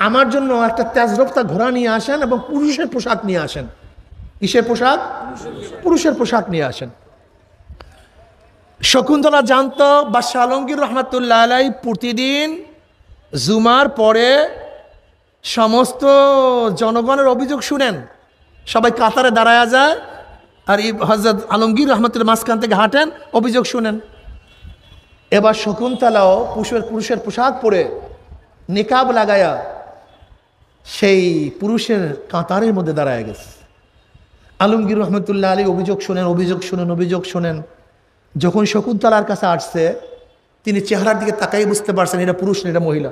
আমার জন্য একটা তেজরফতা ঘোড়া নিয়ে আসেন এবং পুরুষের পোশাক নিয়ে আসেন। কিসের পোশাক? পুরুষের পোশাক নিয়ে আসেন। শকুন্তলা জানতো বাদশাহ আলমগীর রহমাতুল্লাহ আলাই প্রতিদিন জুমার পরে সমস্ত জনগণের অভিযোগ শুনেন, সবাই কাতারে দাঁড়ায়া যায় আর এই হযরত আলমগীর রহমাতুল্লাহ মাঝখান থেকে হাঁটেন, অভিযোগ শুনেন। এবার শকুন্তলাও পুরুষের পোশাক পরে নিকাব লাগায়া সেই পুরুষের কাতারের মধ্যে দাঁড়ায় গেছে। আলমগীর রহমতুল্লাহ আলী অভিযোগ শোনেন। যখন শকুন্তলার কাছে আসছে, তিনি চেহারার দিকে তাকাই বুঝতে পারছেন এটা পুরুষ না, এটা মহিলা।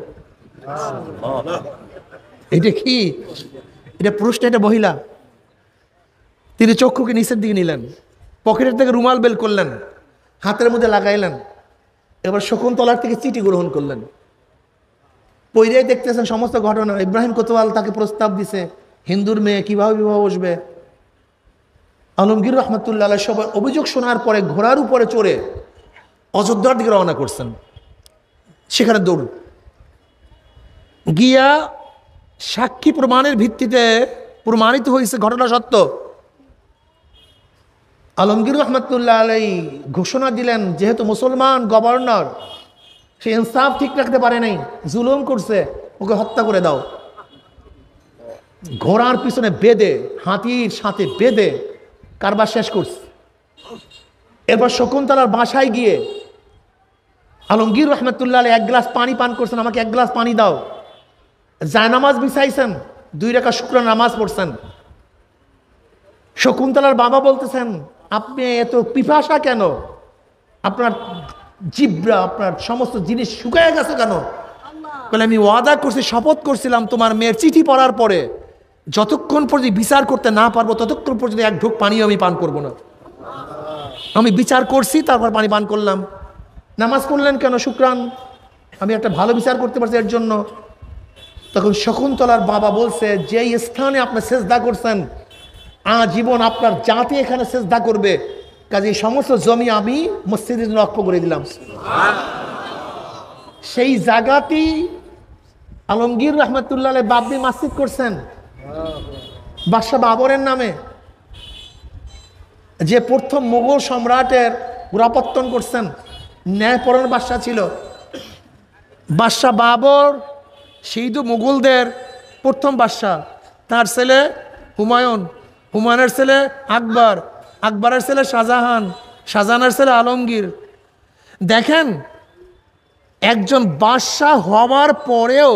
এটা কি? এটা পুরুষ না, এটা মহিলা। তিনি চক্ষুকে নিচের দিকে নিলেন, পকেটের থেকে রুমাল বের করলেন, হাতের মধ্যে লাগাইলেন। এবার শকুন্তলার থেকে চিঠি গ্রহণ করলেন। পইরেই দেখতেছেন সমস্ত ঘটনা। ইব্রাহিম কোতোয়াল তাকে প্রস্তাব দিছে, হিন্দুর মেয়ে কিভাবে বিবাহ বসবে। আলমগীর রহমতুল্লাহ আলাইহি সবাই অভিযোগ শোনার পরে ঘোড়ার উপরে চড়ে অযোধ্যার দিকে রওনা করছেন। সেখানে দৌড় গিয়া সাক্ষী প্রমাণের ভিত্তিতে প্রমাণিত হয়েছে ঘটনা সত্য। আলমগীর রহমতুল্লাহ আলাইহি ঘোষণা দিলেন, যেহেতু মুসলমান গভর্নর, সে ইনসাফ ঠিক রাখতে পারে নাই, জুলুম করছে, ওকে হত্যা করে দাও। ঘোড়ার পিছনে বেঁধে, হাতির সাথে বেঁধে কারবার শেষ করছে। এরপর শকুন্তলার বাসায় গিয়ে আলমগীর রহমতুল্লাহ আলাইহি এক গ্লাস পানি পান করছেন, আমাকে এক গ্লাস পানি দাও। জায়নামাজ বিছাইছেন, 2 রাকাত শুকরান নামাজ পড়ছেন। শকুন্তলার বাবা বলতেছেন, আপনি এত পিপাসা কেন? আপনার জিব্রা, আপনার সমস্ত জিনিস শুকায় গেছে কেন? বলে, আমি ওয়াদা করছি, শপথ করছিলাম তোমার মেয়ের চিঠি পড়ার পরে যতক্ষণ পর্যন্ত বিচার করতে না পারবো ততক্ষণ পর্যন্ত এক ঢোক পানিও আমি পান করব না। আমি বিচার করছি, তারপর পানি পান করলাম। নামাজ পড়লেন কেন? শুকরান, আমি একটা ভালো বিচার করতে পারছি এর জন্য। তখন শকুন্তলার বাবা বলছে, যেই স্থানে আপনি সেজদা করছেন আজীবন আপনার জাতি এখানে সেজদা করবে, কাজে সমস্ত জমি আমি মসজিদের জন্য ওয়াকফ করে দিলাম। সেই জায়গাটি আলমগীর রহমতুল্লাহ আলাইহি বাবরি মসজিদ করছেন বাদশাহ বাবরের নামে, যে প্রথম মুঘল সম্রাটের গোড়াপত্তন করছেন। ন্যায়পরায়ণ বাদশাহ ছিল বাদশাহ বাবর, সেই তো মুঘলদের প্রথম বাদশাহ। তার ছেলে হুমায়ুন, হুমায়ুনের ছেলে আকবর, আকবরের ছেলে শাহজাহান, শাহজাহানের ছেলে আলমগীর। দেখেন, একজন বাদশাহ হওয়ার পরেও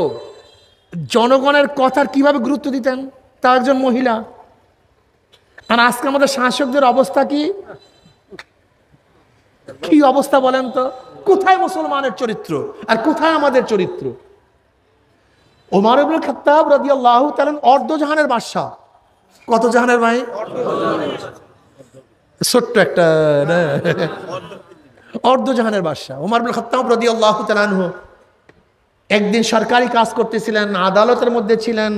জনগণের কথার কিভাবে গুরুত্ব দিতেন, তা একজন মহিলা। আর আজকে আমাদের শাসকদের অবস্থা কি কি অবস্থা বলেন তো? কোথায় মুসলমানের চরিত্র আর কোথায় আমাদের চরিত্র? ওমর ইবনে খাত্তাব রাদিয়াল্লাহু তাআলা অর্ধজাহানের বাদশা। কত জাহানের ভাই? ছোট্ট একটা অর্ধজাহানের বাদশা ওমর ইবনে খাত্তাব রাদিয়াল্লাহু তাআলা আনহু। একদিন সরকারি কাজ করতেছিলেন, আদালতের মধ্যে ছিলেন,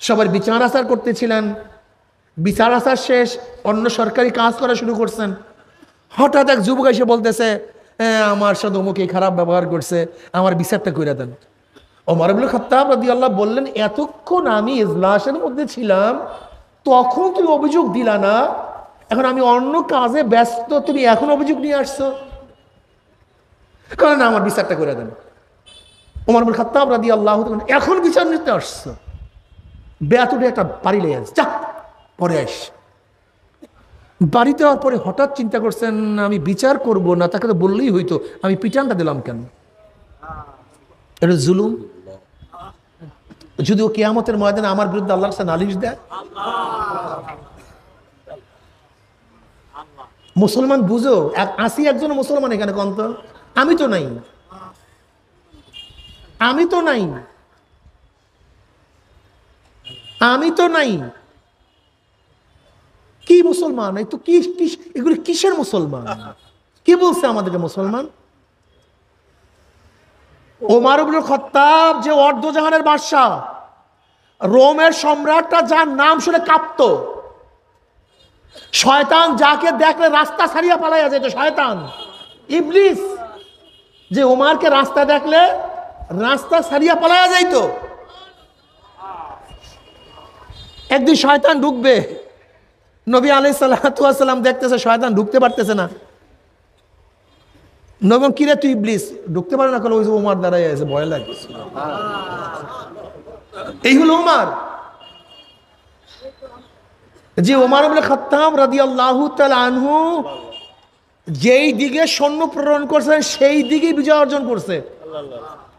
সবার বিচার আচার করতেছিলেন। বিচার আচার শেষ, অন্য সরকারি কাজ করা শুরু করছেন। হঠাৎ এক যুবক এসে বলতেছে, আমার সাথে অমুকে খারাপ ব্যবহার করছে, আমার বিচারটা করে দেন। ওমর ইবনে খাত্তাব রাদিয়াল্লাহু বললেন, এতক্ষণ আমি ইজলাসের মধ্যে ছিলাম, তখন তুমি অভিযোগ দিলা না, এখন আমি অন্য কাজে ব্যস্ত, তুমি এখন অভিযোগ নিয়ে আসছো? কারণ আমার বিচারটা করে দেন। ওমর ইবনে খাত্তাব রাদিয়াল্লাহু এখন বিচার নিতে আসছো? বেয়াতুটে একটা বাড়ি লেগে আছে, যা পরে আস। বাড়িতে যাওয়ার পরে হঠাৎ চিন্তা করছেন, আমি বিচার করব না, তাকে তো বললেই হইতো, আমি পিটানটা দিলাম কেন? এটা জুলুম। যদিও কিয়ামতের ময়দানে আমার বিরুদ্ধে আল্লাহর কাছে নালিশ দেয়। মুসলমান বুঝো, আসি একজন মুসলমান এখানে কন্ত, আমি তো নাই, আমি তো নাই, আমি তো নাই। কি মুসলমান? এই তো কি, এগুলি কিসের মুসলমান? কি বলছে আমাদেরকে মুসলমান? ওমর ইবনে খাত্তাব যে অর্ধজাহানের বাদশা, রোমের সম্রাটটা যার নাম শুনে কাঁপতো। শয়তান যাকে দেখলে রাস্তা ছাড়িয়া পালাইয়া যেত, শয়তান ইবলিস, যে ওমরকে রাস্তা দেখলে রাস্তা ছাড়িয়া পালাইয়া যাইতো। একদিন শয়তান ঢুকবে, নবী আলাইহিস সালাতু ওয়াস সালাম দেখতেছে শয়তান ঢুকতে পারতেছে না। নবী কিরে তুই ইবলিস ঢুকতে পারে না, ওই যে ওমর দাঁড়ায় আছে, ভয় লাগে। এই হলো ওমর, যে ওমর ইবনে খাত্তাব রাদিয়াল্লাহু তাআলা আনহু যেই দিকে সৈন্য প্রেরণ করছেন সেই দিকে বিজয় অর্জন করছে।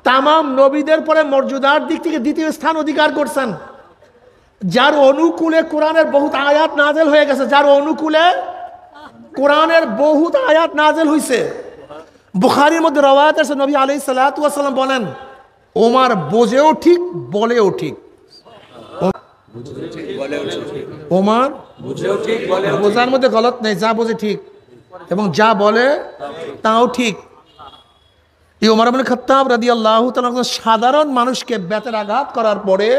তামাম নবীদের পরে মর্যাদার দিক থেকে দ্বিতীয় স্থান অধিকার করছেন। যার অনুকূলে কোরআনের বহুত আয়াত নাজেল হয়ে গেছে, যার অনুকূলে কোরআনের বহুত আয়াত নাজেল হয়েছে। বুখারীর মধ্যে রওয়ায়াত আছে, নবী আলাইহিস সালাতু ওয়াস সালাম বলেন, ওমর বোঝেও ঠিক বলেও ঠিক। ওমর বোঝার মধ্যে গলত নেই, যা বোঝে ঠিক এবং যা বলে তাও ঠিক। এই ওমর ইবনে খাত্তাব রাদিয়াল্লাহু তাআলা সাধারণ মানুষকে বেতের আঘাত করার পরে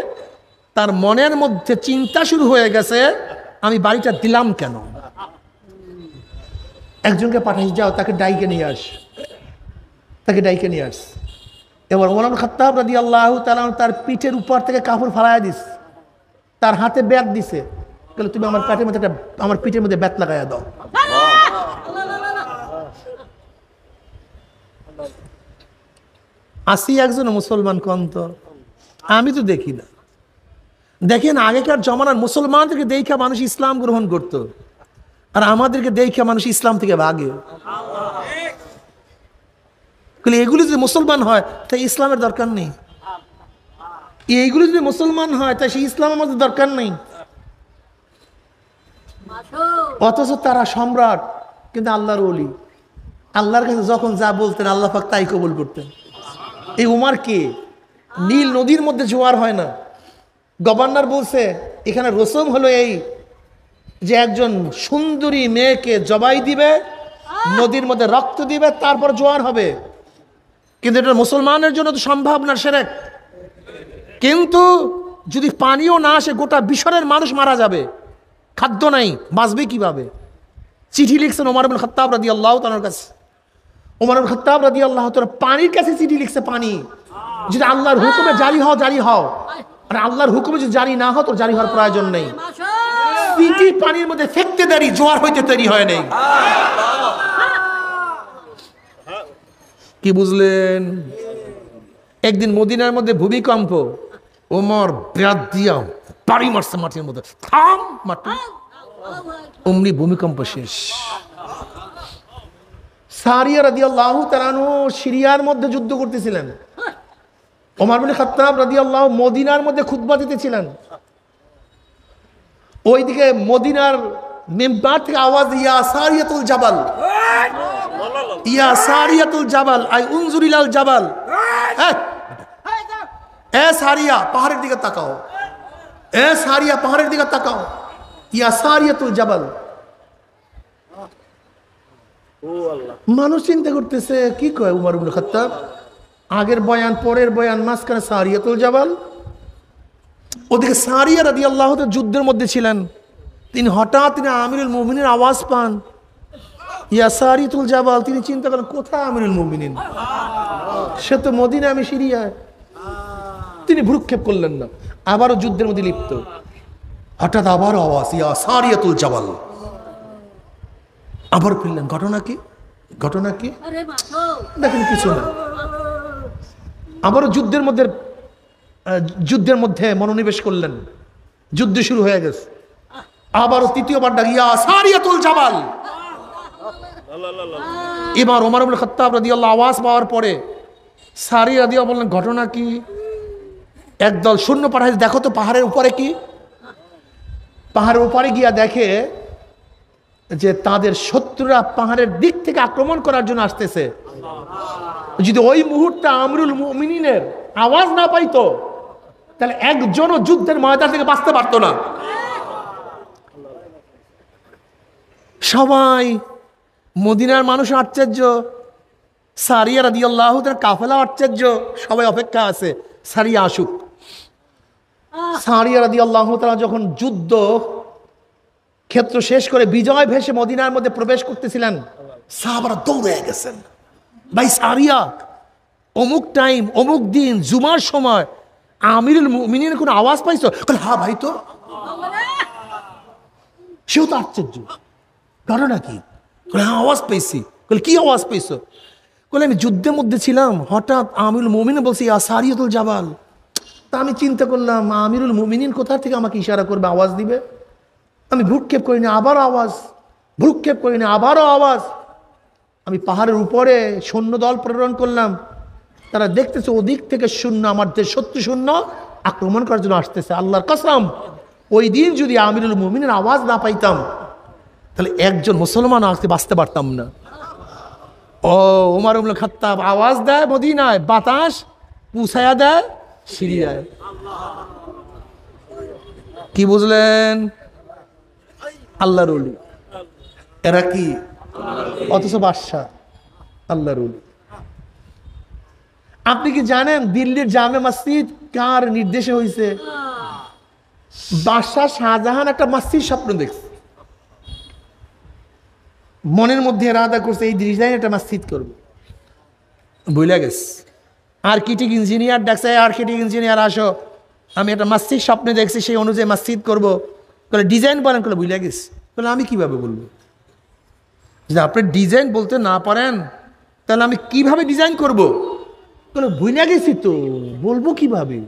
তার মনের মধ্যে চিন্তা শুরু হয়ে গেছে, আমি বাড়িটা দিলাম কেন? একজনকে পাঠাই, যাও তাকে ডাইকে নিয়ে আস, তাকে ডাইকে নিয়ে আস। এবার ওমর ইবনে খাত্তাব রাদিয়াল্লাহু তাআলা তার পিঠের উপর থেকে কাপড় ফালাইয়া দিস, তার হাতে ব্যাট দিছে, বলে তুমি আমার পেটের মধ্যে আমার পিঠের মধ্যে ব্যাট লাগাইয়া দাও। আসি একজন মুসলমান কন্ত, আমি তো দেখি না। দেখেন আগেকার জমানার মুসলমানদেরকে দেখা মানুষ ইসলাম গ্রহণ করত, আর আমাদেরকে দেখা মানুষ ইসলাম থেকে ভাগে। এগুলি যদি মুসলমান হয় তাই ইসলামের দরকার নেই, এইগুলি যদি মুসলমান হয় তাই সেই ইসলামের মধ্যে দরকার নেই। অথচ তারা সম্রাট কিন্তু আল্লাহর ওলি, আল্লাহর কাছে যখন যা বলতেন আল্লাহ পাক তাই কবুল করতেন। এই উমার কে? নীল নদীর মধ্যে জোয়ার হয় না, গভর্নর বলছে এখানে রসম হলো এই যে একজন সুন্দরী মেয়েকে জবাই দিবে, নদীর মধ্যে রক্ত দিবে, তারপর জোয়ার হবে। কিন্তু এটা মুসলমানের জন্য তো সম্ভব না, শিরক। কিন্তু যদি পানিও না আসে গোটা বিশ্বরের মানুষ মারা যাবে, খাদ্য নাই, বাঁচবে কিভাবে? চিঠি লিখছেন ওমর ইবনে খাত্তাব রাদিয়াল্লাহু তাআলার কাছে। ওমর ইবনে খাত্তাব রাদিয়াল্লাহু তাআলা পানির কাছে চিঠি লিখছে, পানি যদি আল্লাহর হুকুমে জারি হও জারি হও, আর আল্লাহর হুকুমে যদি জারি না হও তো জারি হওয়ার প্রয়োজন নেই। চিঠি পানির মধ্যে ফেকতে দেরি, জোয়ার হইতে দেরি হয় নাই। কি বুঝলেন? একদিন মদিনার মধ্যে ভূমিকম্প, ওমর ব্যাট দিয়া বাড়ি মারছে মাটির মধ্যে, থাম মাটি, অমনি ভূমিকম্প শেষ। সারিয়া রাদিয়াল্লাহু তাআলা আনহু সিরিয়ার মধ্যে যুদ্ধ করতেছিলেন, ওমর ইবনে খাত্তাব রাদিয়াল্লাহু মদিনার মধ্যে খুতবা দিতেছিলেন। ওইদিকে মদিনার মিম্বার থেকে আওয়াজ, ইয়া সারিয়াতুল জাবাল, ইয়া সারিয়াতুল জাবাল, আই উনজুর ইলাল জাবাল, এ সারিয়া পাহাড়ের দিকে তাকাও, এ সারিয়া পাহাড়ের দিকে তাকাও, ইয়া সারিয়াতুল জাবাল। মানুষ চিন্তা করতেছে কি কয় উমর ইবনে খাত্তাব, আগের বয়ান পরের বয়ান, মাঝখানে সারিয়াতুল জাবাল। ওদিকে সারিয়া রাদিয়াল্লাহু তাআলা যুদ্ধের মধ্যে ছিলেন, তিনি আমিরুল মুমিনিনের আওয়াজ পান, ইয়া সারিয়াতুল জাবাল। তিনি চিন্তা করেন কোথায় আমিরুল মুমিনিন, সে তো মদিনা, আমি সিরিয়ায়। তিনি ভ্রুক্ষেপ করলেন না, আবারও যুদ্ধের মধ্যে লিপ্ত। হঠাৎ আবারও আওয়াজ, ইয়া সারিয়াতুল জাবাল। আবার ফিরলেন, ঘটনা কি, ঘটনা কি? দেখেন কিছু না। আবারও যুদ্ধের মধ্যে মনোনিবেশ করলেন, যুদ্ধ শুরু হয়ে গেছে। আবারও তৃতীয়বার ডাক, ইয়া সারিয়াতুল জাবাল। এবার ওমর ইবনে খাত্তাব রাদিয়াল্লাহু আওয়াজ পাওয়ার পরে সারিয়া রাদিয়াল্লাহু বললেন, ঘটনা কি? একদল সৈন্য পাঠাইছে, দেখো তো পাহাড়ের উপরে কি। পাহাড়ের উপরে গিয়া দেখে যে তাদের শত্রুরা পাহাড়ের দিক থেকে আক্রমণ করার জন্য আসতেছে। যদি ওই মুহূর্তে আমিরুল মুমিনিনের আওয়াজ না পাইতো তাহলে একজনও যুদ্ধের ময়দান থেকে বাঁচতে পারতো না। সবাই, মদিনার মানুষ আশ্চর্য, সারিয়া রাদিয়াল্লাহু তাআলা কাফেলা আশ্চর্য, সবাই অপেক্ষা আছে সারিয়া আসুক। সারিয়া রাদিয়াল্লাহু তাআলা যখন যুদ্ধ ক্ষেত্র শেষ করে বিজয় ভেসে মদিনার মধ্যে প্রবেশ করতেছিলেন, সাহাবারা দৌড়ে গেছেন, ভাই সারিয়া অমুক টাইম অমুক দিন জুমার সময় আমিরুল মুমিনিনের কোনো আওয়াজ পাইছো? হ্যাঁ ভাই, তো সেও তো আশ্চর্য, ঘটনা কি? হ্যাঁ আওয়াজ পাইছি। কি আওয়াজ পাইছো? বলে আমি যুদ্ধের মধ্যে ছিলাম, হঠাৎ আমিরুল মুমিনিন বলছে ইয়া সারিয়াতুল জাবাল। তা আমি চিন্তা করলাম আমিরুল মুমিনিন কোথা থেকে আমাকে ইশারা করবে, আওয়াজ দিবে। আমি ভ্রুক্ষেপ করিনি, আবারও আওয়াজ, ভ্রুক্ষেপ করিনি, আবারও আওয়াজ। আমি পাহাড়ের উপরে সৈন্যদল প্রেরণ করলাম, তারা দেখতেছে ওদিক থেকে শূন্য, আমার দেশ শত্রু শূন্য আক্রমণ করার জন্য আসতেছে। আল্লাহর কসম, ওই দিন যদি আমিরুল মুমিনের আওয়াজ না পাইতাম তাহলে একজন মুসলমান আজকে বাঁচতে পারতাম না। ও ওমর ইবনে খাত্তাব আওয়াজ দেয় মদিনায়, বাতাস পুছায়া দেয় সিরিয়ায়। কি বুঝলেন? আল্লাহর ওলি। এরা কি? অথচ বাদশা আল্লাহর ওলি। আপনি কি জানেন দিল্লির জামে মসজিদ কার নির্দেশে হয়েছে? বাদশাহ শাহজাহান একটা মসজিদ স্বপ্ন দেখছে, মনের মধ্যে এরাদা করছে এই ডিজাইন একটা মসজিদ করবে, ভুলে গেছে। আর্কিটেক্ট ইঞ্জিনিয়ার ডাকছে, আর্কিটেক্ট ইঞ্জিনিয়ার আসো, আমি একটা মসজিদ স্বপ্নে দেখছি, সেই অনুযায়ী মসজিদ করবো। বলে ডিজাইন বলেন, বলে ভুলে গেছি। বলে আমি কিভাবে বলবো? যদি আপনি ডিজাইন বলতে না পারেন তাহলে আমি কিভাবে ডিজাইন করব? বলে ভুলে গেছি তো, বলবো কিভাবে?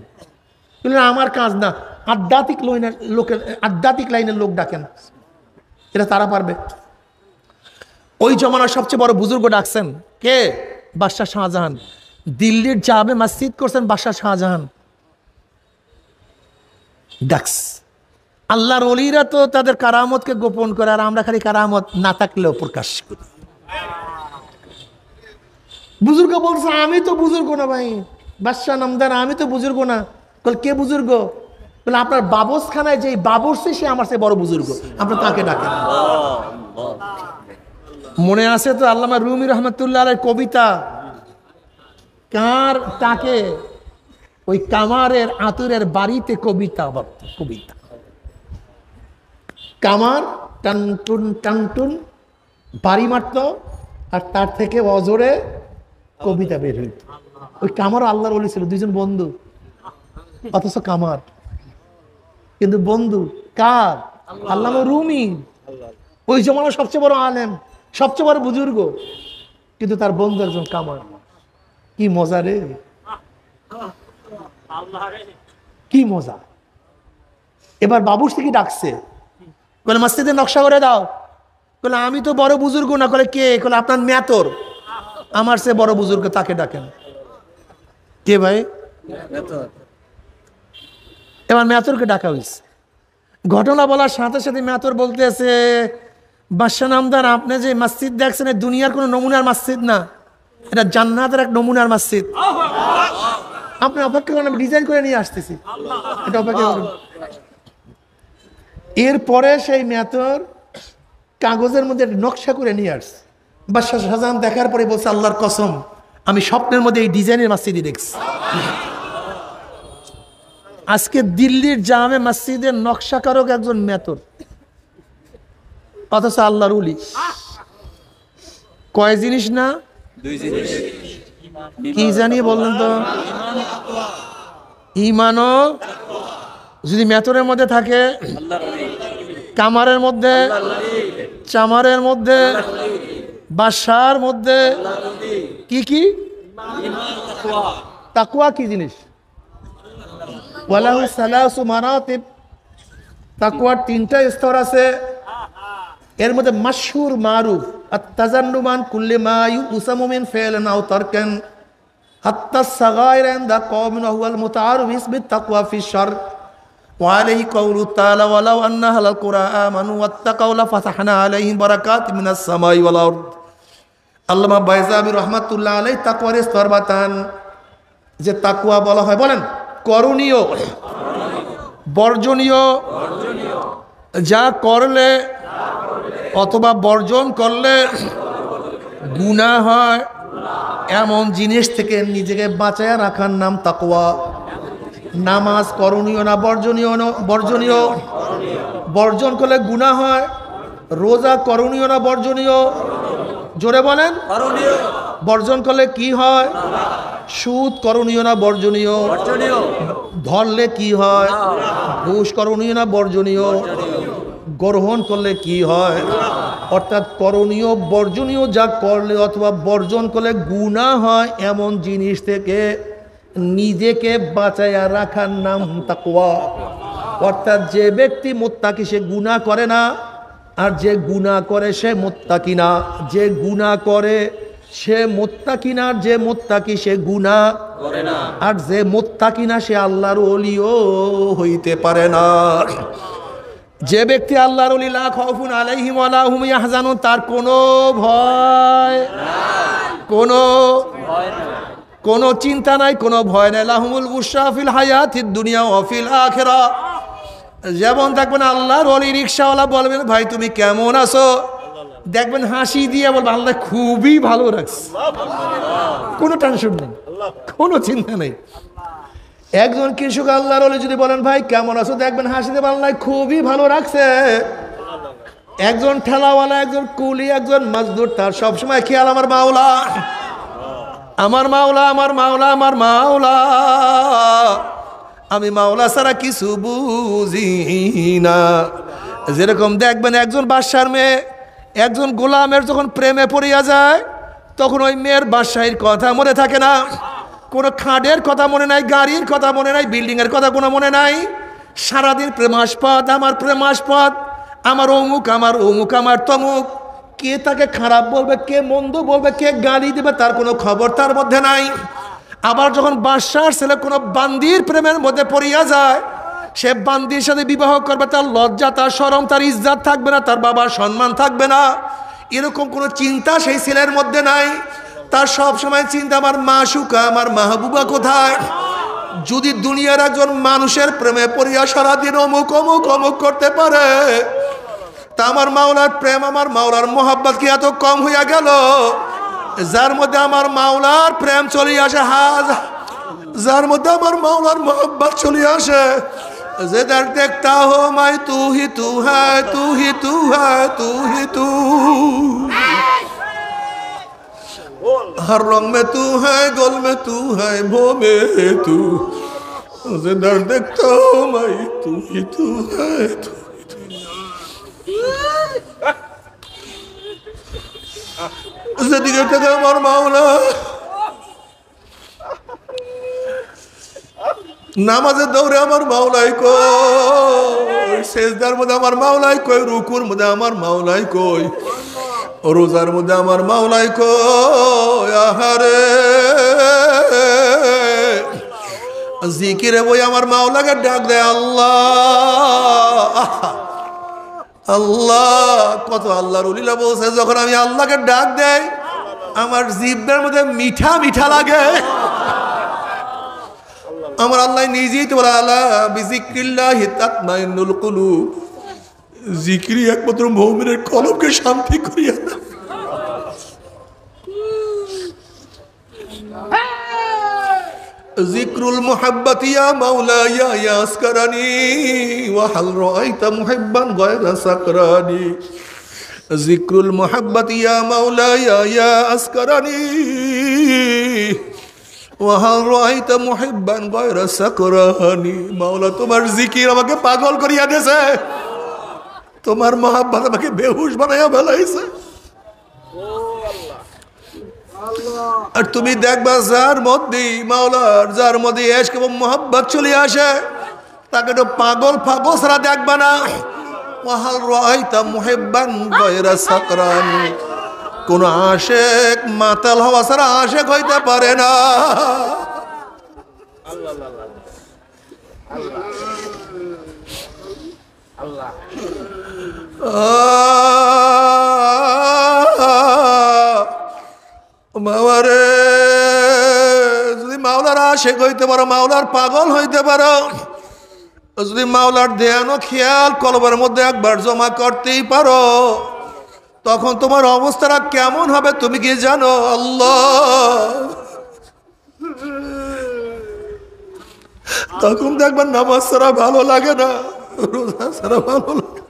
বলে আমার কাজ না, আধ্যাত্মিক লোকের, আধ্যাত্মিক লাইনের লোক ডাকেন, এটা তারা পারবে। ওই জমানার সবচেয়ে বড় বুজুর্গ ডাকছেন কে? বাদশাহ শাহজাহান। দিল্লির জামে মসজিদ করছেন বাদশাহ শাহজাহান, ডাকস। আল্লাহর ওলিরা তো তাদের কারামতকে গোপন করে, আর আমরা খালি কারামত না থাকলেও প্রকাশ করি। বুজুর্গ বলছে আমি তো বুজুর্গ না ভাই, বাদশাহ নামদার আমি তো বুজুর্গ না। বল কে বুজুর্গ? বলে আপনার বাবসখানায় যে বাবরসে সে আমার সে বড় বুজুর্গ, আপনার তাকে ডাকেন। মনে আছে তো আল্লামা রুমি রহমতুল্লাহ আলাইহির কবিতা, কার তাকে? ওই কামারের আতুরের বাড়িতে কবিতা, কবিতা কামার টানটুন টানটুন বাড়ি মারত, আর তার থেকে অজরে কবিতা বের হইত। ওই কামার আল্লাহর ওলি ছিল, দুইজন বন্ধু, অথচ কামার কিন্তু বন্ধু কার? আল্লামা রুমি। ওই জমানার সবচেয়ে বড় আলেম, সবচেয়ে বড় বুজুর্গ, কিন্তু তার বন্ধু একজন কামার। কি মজা রে, কি মজা। এবার বাবুর থেকে ডাকছে, বলে মসজিদের নকশা করে দাও। বলে আমি তো বড় বুজুর্গ না। বলে কে? বলে আপনার মেয়াতর, আমার সে বড় বুজুর্গ, তাকে ডাকেন। কে ভাই? এবার মেয়াতরকে ডাকা হয়েছে। ঘটনা বলার সাথে সাথে মেয়াতর বলতেছে, বাদশাহ নামদার আপনি যে মসজিদ দেখছেন দুনিয়ার কোনো নমুনার মসজিদ না, এটা জান্নাতের এক নমুনার মসজিদ। আপনি অপেক্ষা করেন, আমি ডিজাইন করে নিয়ে আসতেছি, এটা অপেক্ষা করুন। এরপরে সেই মেয়াতর কাগজের মধ্যে নকশা করে নিয়ে আসছে। বাদশাহ শাহজাহান দেখার পরে বলছে আল্লাহর কসম, আমি স্বপ্নের মধ্যে এই ডিজাইনের মসজিদই দেখছি। আজকে দিল্লির জামে মসজিদের নকশাকারক একজন মেয়াতর, অথচ আল্লাহর ওলি। কয় জিনিস না? দুই জিনিস। কি জানি বললেন তো? ঈমানও যদি মেয়াতরের মধ্যে থাকে, কামারের মধ্যে, চামারের মধ্যে, বাদশার মধ্যে, কি কি? তাকওয়া কি জিনিস? ওয়ালাহু সালাসু মারাতিব, তাকওয়ার তিনটা স্তর আছে। এর মধ্যে মাশহুর মারুফ আত-তাজান্নুমান কুল্লি মা ইউসামু মিন ফি'লিন আও তারকান হাত্তা সাগাইর ইনদা কওমিন ওয়া হুয়াল মুতাআরিফ বিসমি তাকওয়া ফি শার ওয়া আলাইহি কাওলু তাআলা ওয়ালাউ আন্না আহলাল কুরআ আমানু ওয়াত্তাকাউ লাফাতাহনা আলাইহিম বারাকাতিম মিনাস সামাই ওয়াল আরদ। আল্লামা বাইজাবি রাহমাতুল্লাহ আলাইহি তাকওয়ার স্তর বাতান, যে তাকওয়া বলা হয়, বলেন করণীয়, বর্জনীয়, যা করলে অথবা বর্জন করলে গুনাহ হয় এমন জিনিস থেকে নিজেকে বাঁচায় রাখার নাম তাকওয়া। নামাজ করণীয় না বর্জনীয়? বর্জনীয়। বর্জন করলে গুনাহ হয়। রোজা করণীয় না বর্জনীয়? জোরে বলেন। বর্জন করলে কি হয়? সুদ করণীয় না বর্জনীয়? ধরলে কি হয়? ঘুষ করণীয় না বর্জনীয়? গ্রহণ করলে কি হয়? অর্থাৎ করণীয় বর্জনীয় যা করলে অথবা বর্জন করলে গুনাহ হয় এমন জিনিস থেকে নিজেকে বাঁচাইয়া রাখার নাম তাকওয়া। অর্থাৎ যে ব্যক্তি মুত্তাকি সে গুনাহ করে না, আর যে গুনাহ করে সে মুত্তাকি না। যে গুনাহ করে সে মুত্তাকি না, যে মুত্তাকি সে গুনাহ করে না, আর যে মুত্তাকি না সে আল্লাহর ওলিও হইতে পারে না। যে ব্যক্তি আল্লাহর ওলি লা খাউফুন আলাইহিম ওয়া লা হুম ইয়াহজানুন, তার কোনো ভয় কোনো চিন্তা নাই, কোনো ভয় নাই। লাহুমুল বুশরা ফিল হায়াতিদ দুনিয়া ওয়া ফিল আখিরা। যেমন দেখবেন আল্লাহর ওলি রিকশাওয়ালা বলবেন ভাই তুমি কেমন আছো, দেখবেন হাসি দিয়ে বলবেন আল্লাহ খুবই ভালো রাখছে, কোনো টেনশন নেই, কোনো চিন্তা নেই। একজন কৃষক আল্লাহর ওলি যদি বলেন ভাই কেমন আছো, দেখবেন হাসি দিয়ে আল্লাহ খুবই ভালো রাখছে। একজন ঠেলাওয়ালা, একজন কুলি, একজন মজদুর, তার সবসময় খেয়াল আমার মাওলা, আমার মাওলা, আমার মাওলা, আমার মাওলা, আমি মাওলা ছাড়া কিছু বুঝি না। যেরকম দেখবেন একজন বাদশার মেয়ে একজন গোলামের যখন প্রেমে পড়িয়া যায়, তখন ওই মেয়ের বাদশাহীর কথা মনে থাকে না, কোনো খাটের কথা মনে নাই, গাড়ির কথা মনে নাই, বিল্ডিংয়ের কথা কোনো মনে নাই। সারাদিন প্রেমাস্পদ, আমার প্রেমাস্পদ, আমার অমুক, আমার অমুক, আমার তমুক। কে তাকে খারাপ বলবে, কে মন্দ বলবে, কে গালি দেবে, তার কোনো খবর তার মধ্যে নাই। আবার যখন বাদশার ছেলে কোনো বান্দির প্রেমের মধ্যে পড়িয়া যায়, সে বান্দির সাথে বিবাহ করবে, তার লজ্জা, তার শরম, তার ইজ্জত থাকবে না, তার বাবার সম্মান থাকবে না, এরকম কোনো চিন্তা সেই ছেলের মধ্যে নাই। তার সব সময় চিন্তা আমার মাশুকা, আমার মাহবুবা কোথায়। যদি দুনিয়ার একজন মানুষের প্রেমে পড়িয়া সারাদিন অমুক অমুক অমুক করতে পারে, তা আমার মাওলার প্রেম, আমার মাওলার মোহাব্বত কি এত কম হইয়া গেল? যার মধ্যে আমার মাওলার প্রেম চলে আসে, যার মধ্যে আমার মাওলার মোহাব্বত চলে আসে, যে দেখতা হো মাই তু হি তু হ্যায়, তু হি তু হ্যায়, তু হি তু, हर रंग में तू है, गोल में तू है, भो में तू, जे दर्द देखता हो मैं तू ही तू है, तू ही तू। যেদিকে থেকে আমার মাওলা নামাজের দৌড়ে আমার মাওলাই কই, সেজদার মধ্যে আমার মাওলাই কই, রুকুর মধ্যে আমার মাওলাই কই, রোজার মধ্যে আমার মাওলাই কই। আহারে জিকিরে বই আমার মাওলাকে ডাক দেয় আল্লাহ আল্লাহ। কত আল্লাহর ওলিরা বলছে যখন আমি আল্লাহকে ডাক দেই আমার জিহ্বার মধ্যে মিঠা মিঠা লাগে। আমার আল্লাহ নিজেই তো বলে আলা বিজিক্রিল্লাহি তাতমাইন্নুল কুলুব, জিকিরই একমাত্র মুমিনের কলবকে শান্তি করিয়া দেয়। জিক্রুল মুহাব্বতি ইয়া মাওলায়া ইয়াসকারানি ওয়া হাল রাআইতা মুহিব্বান গায়রা সাকরানি। জিক্রুল মুহাব্বতি ইয়া মাওলায়া ইয়াসকারানি ওয়া হাল রাআইতা মুহিব্বান গায়রা সাকরানি। মাওলা তোমার জিকির আমাকে পাগল করিয়া দিয়েছে, তোমার মহাব্বত আমাকে বেহুশ বানাইয়া ফেলাইছে। আর তুমি দেখবা যার মধ্যে মাওলার, যার মধ্যে ইশক এবং মহব্বত চলে আসে, তাকে তো পাগল পাগল ছাড়া দেখবা না। ওয়াহাল রাআইতা মুহিব্বান গায়রা সাকরান, কোন আশিক মাতাল হওয়া ছাড়া আশিক হইতে পারে না। মাওয়ারে যদি মাওলার আশিক হইতে পারো, মাওলার পাগল হইতে পারো, যদি মাওলার ধ্যান ও খেয়াল কলবের মধ্যে একবার জমা করতেই পারো, তখন তোমার অবস্থাটা কেমন হবে তুমি কি জানো? আল্লাহ, তখন দেখবেন নামাজ ছাড়া ভালো লাগে না, রোজা ছাড়া ভালো লাগে,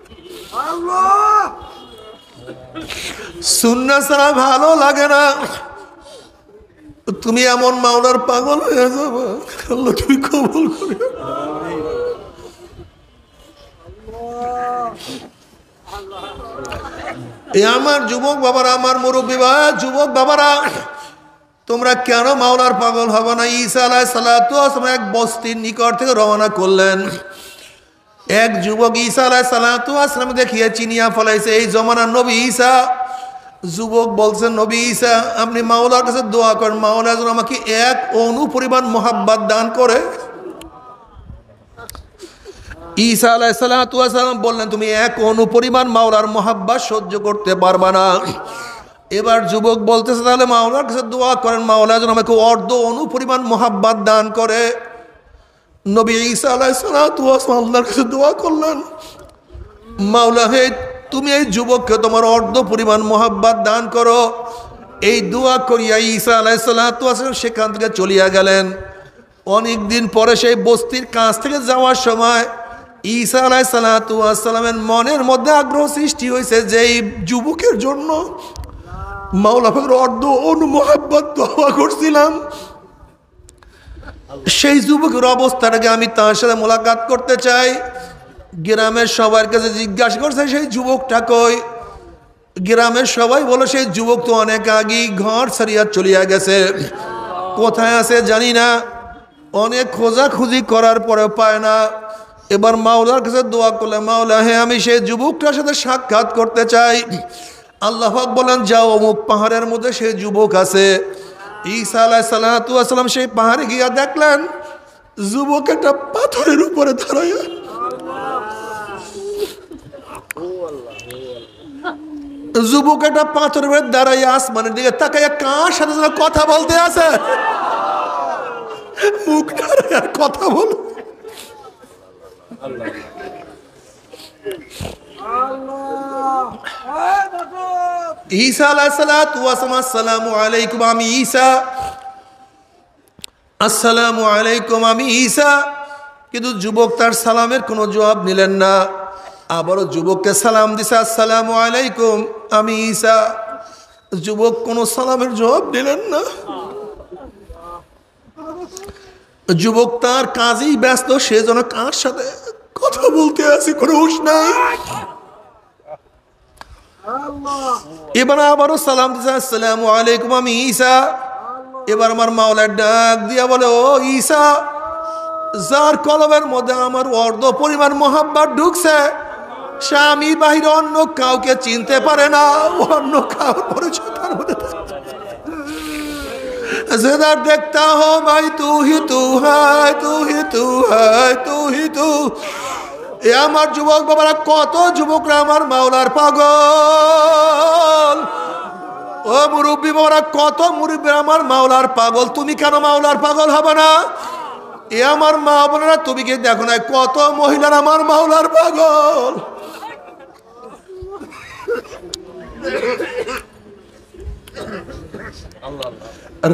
সুন্নাহ ছাড়া ভালো লাগে না। তুমি এমন মাওলার পাগল হয়ে যাবে, আল্লাহ তুমি কবুল করে। এ আমার যুবক বাবারা, আমার মুরব্বী ভাই, যুবক বাবারা, তোমরা কেন মাওলার পাগল হবে না? ঈসা আলাইহিস সালাতু ওয়াস সালাম এক বস্তির নিকট থেকে রওনা করলেন। এক যুবক ঈসা আলাইহিস সালাতু ওয়াস সালাম দেখিয়ে চিনিয়া ফলাইছে এই জমানার নবী ঈসা। যুবক বলছেন, নবী ঈসা আপনি মাওলার কাছে দোয়া করেন, মাওলা যেন আমাকে এক অণু পরিমাণ মোহাব্বত দান করে। ঈসা আলাইহিস সালাতু ওয়াস সালাম বললেন, তুমি এক অণু পরিমাণ মাওলার মোহাব্বত সহ্য করতে পারবা না। এবার যুবক বলতেছে, তাহলে মাওলার কাছে দোয়া করেন, মাওলা যেন আমাকে অর্ধ অণু পরিমাণ মোহাব্বত দান করে। নবী ঈসা আলাইহিস সালাতু ওয়াস সালাম আল্লাহর কাছে দোয়া করলেন, মাওলা হে তুমি এই যুবককে তোমার অর্ধ পরিমাণ মোহাব্বত দান করো। এই দোয়া করিয়া ঈসা আলাইহিস সালাতু ওয়াস সালাম সেখান থেকে চলিয়া গেলেন। অনেক দিন পরে সেই বস্তির কাছ থেকে যাওয়ার সময় ঈসা আলাইহিস সালাতু ওয়াস সালামের মনের মধ্যে আগ্রহ সৃষ্টি হয়েছে যে এই যুবকের জন্য মাওলা পাকের অর্ধ অণু মোহাব্বত দোয়া করছিলাম, সেই যুবকের অবস্থাটাকে আমি তার সাথে মোলাকাত করতে চাই। গ্রামের সবার কাছে জিজ্ঞাসা করছে সেই যুবকটা কই। গ্রামের সবাই বলো সেই যুবক তো অনেক আগেই ঘর ছাড়িয়া চলিয়া গেছে, কোথায় আছে জানি না। অনেক খোঁজাখুঁজি করার পরেও পায় না। এবার মাওলার কাছে দোয়া করলে, মাওলা হে আমি সেই যুবকটার সাথে সাক্ষাৎ করতে চাই। আল্লাহ পাক বলেন, যাও অমুক পাহাড়ের মধ্যে সেই যুবক আছে। ঈসা আলাইহিস সালাতু ওয়াস সালাম সেই পাহাড়ে গিয়া দেখলেন যুবক একটা পাথরের উপরে দাঁড়ায়া। যুবক একটা পাথরের উপরে দাঁড়াইয়া আসমানের দিকে তাকাইয়া কার সাথে যেন কথা বলতে আছে, মুখ দাঁড়াইয়া কথা বল। ঈসা আলাইহিস সালাতু ওয়াস সালাম, আসসালামু আলাইকুম আমি ঈসা, আসসালামু আলাইকুম আমি ঈসা। কিন্তু যুবক তার সালামের কোনো জবাব নিলেন না। আবারও যুবককে সালাম দিছে, আসসালামু আলাইকুম আমি ঈসা। যুবক কোনো সালামের জবাব দিলেন না। যুবক তার কাজেই ব্যস্ত, সে যেন কার সাথে কথা বলতে আছে কোনো হুঁশ নাই। এবার আবারও সালাম দিছে, আসসালামু আলাইকুম আমি ঈসা। এবার আমার মাওলার ডাক দিয়া বলে, ও ঈসা, যার কলবের মধ্যে আমার অর্ধ পরিমাণ মোহাব্বত ঢুকছে সে আমি বাহিরে অন্য কাউকে চিনতে পারে না, অন্য কাউর পরিচয় তার মধ্যে जिधर देखता हो भाई तू ही तू है, तू ही तू है, तू ही तू। এ আমার যুবক বাবারা, কত যুবকরা আমার মাওলার পাগল। ও মুরব্বী বাবারা, কত মুরব্বী আমার মাওলার পাগল। তুমি কেন মাওলার পাগল হবে না? এ আমার মা বোনেরা, তুমি কি দেখো না কত মহিলার আমার মাওলার পাগল।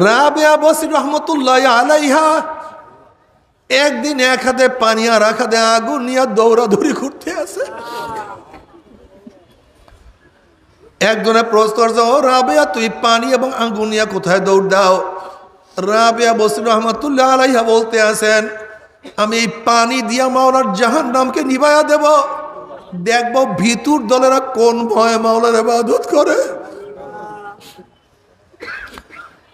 রাবেয়া বসরি রহমতুল্লাহ আলাইহা একদিন এক হাতে পানি আর এক হাতে আগুন নিয়ে দৌড়াদৌড়ি করতে আছে। একজনে প্রশ্ন করছে, ও রাবেয়া তুই পানি এবং আগুন নিয়ে কোথায় দৌড় দাও? রাবেয়া বসরি রহমতুল্লাহ আলাইহা বলতে আছেন, আমি এই পানি দিয়া মাওলার জাহান্নামকে নিভাইয়া দেব, দেখবো ভিতর দলেরা কোন ভয়ে মাওলার ইবাদত করে।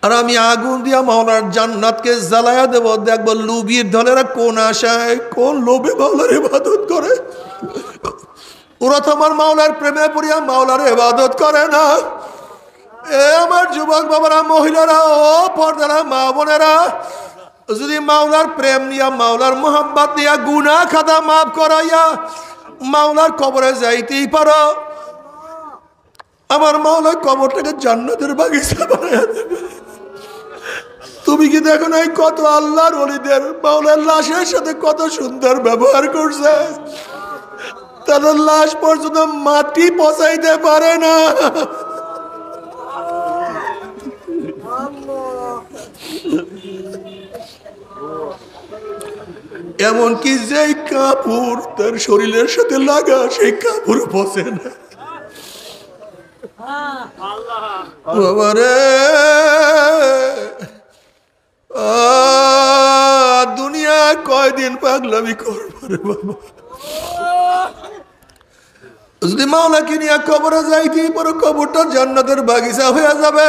আর আমি আগুন দিয়া মাওলার জান্নাতকে জ্বালায়া দেব, দেখবো লুবির দলেরা কোন আশায় কোন লোভে মাওলার ইবাদত করে। ওরা তো আমার মাওলার প্রেমে পড়িয়া মাওলার ইবাদত করে না। এ আমার যুবক বাবারা, মহিলারা, ও পর্দারা মা বোনেরা, যদি মাওলার প্রেম নিয়া মাওলার মোহাম্মত নিয়া গুনাহ খাতা মাফ করাইয়া মাওলার কবরে যাইতেই পারো, আমার মাওলার কবরটাকে জান্নাতের বাগিচা বানাইয়া দেবে। তুমি কি দেখো না কত আল্লাহর ওলিদের মাওলার লাশের সাথে কত সুন্দর ব্যবহার করছে, তাদের লাশ পর্যন্ত মাটি পচাইতে পারে না। এমনকি যেই কাপড় তার শরীরের সাথে লাগা সেই কাপড় পচে না। বাবারে, দুনিয়া কয়দিন পাগলামি করবো রে বাবা। যদি মাওলাকে নিয়ে কবরে যাইতে পরে কবরটা জান্নাতের বাগিচা হয়ে যাবে।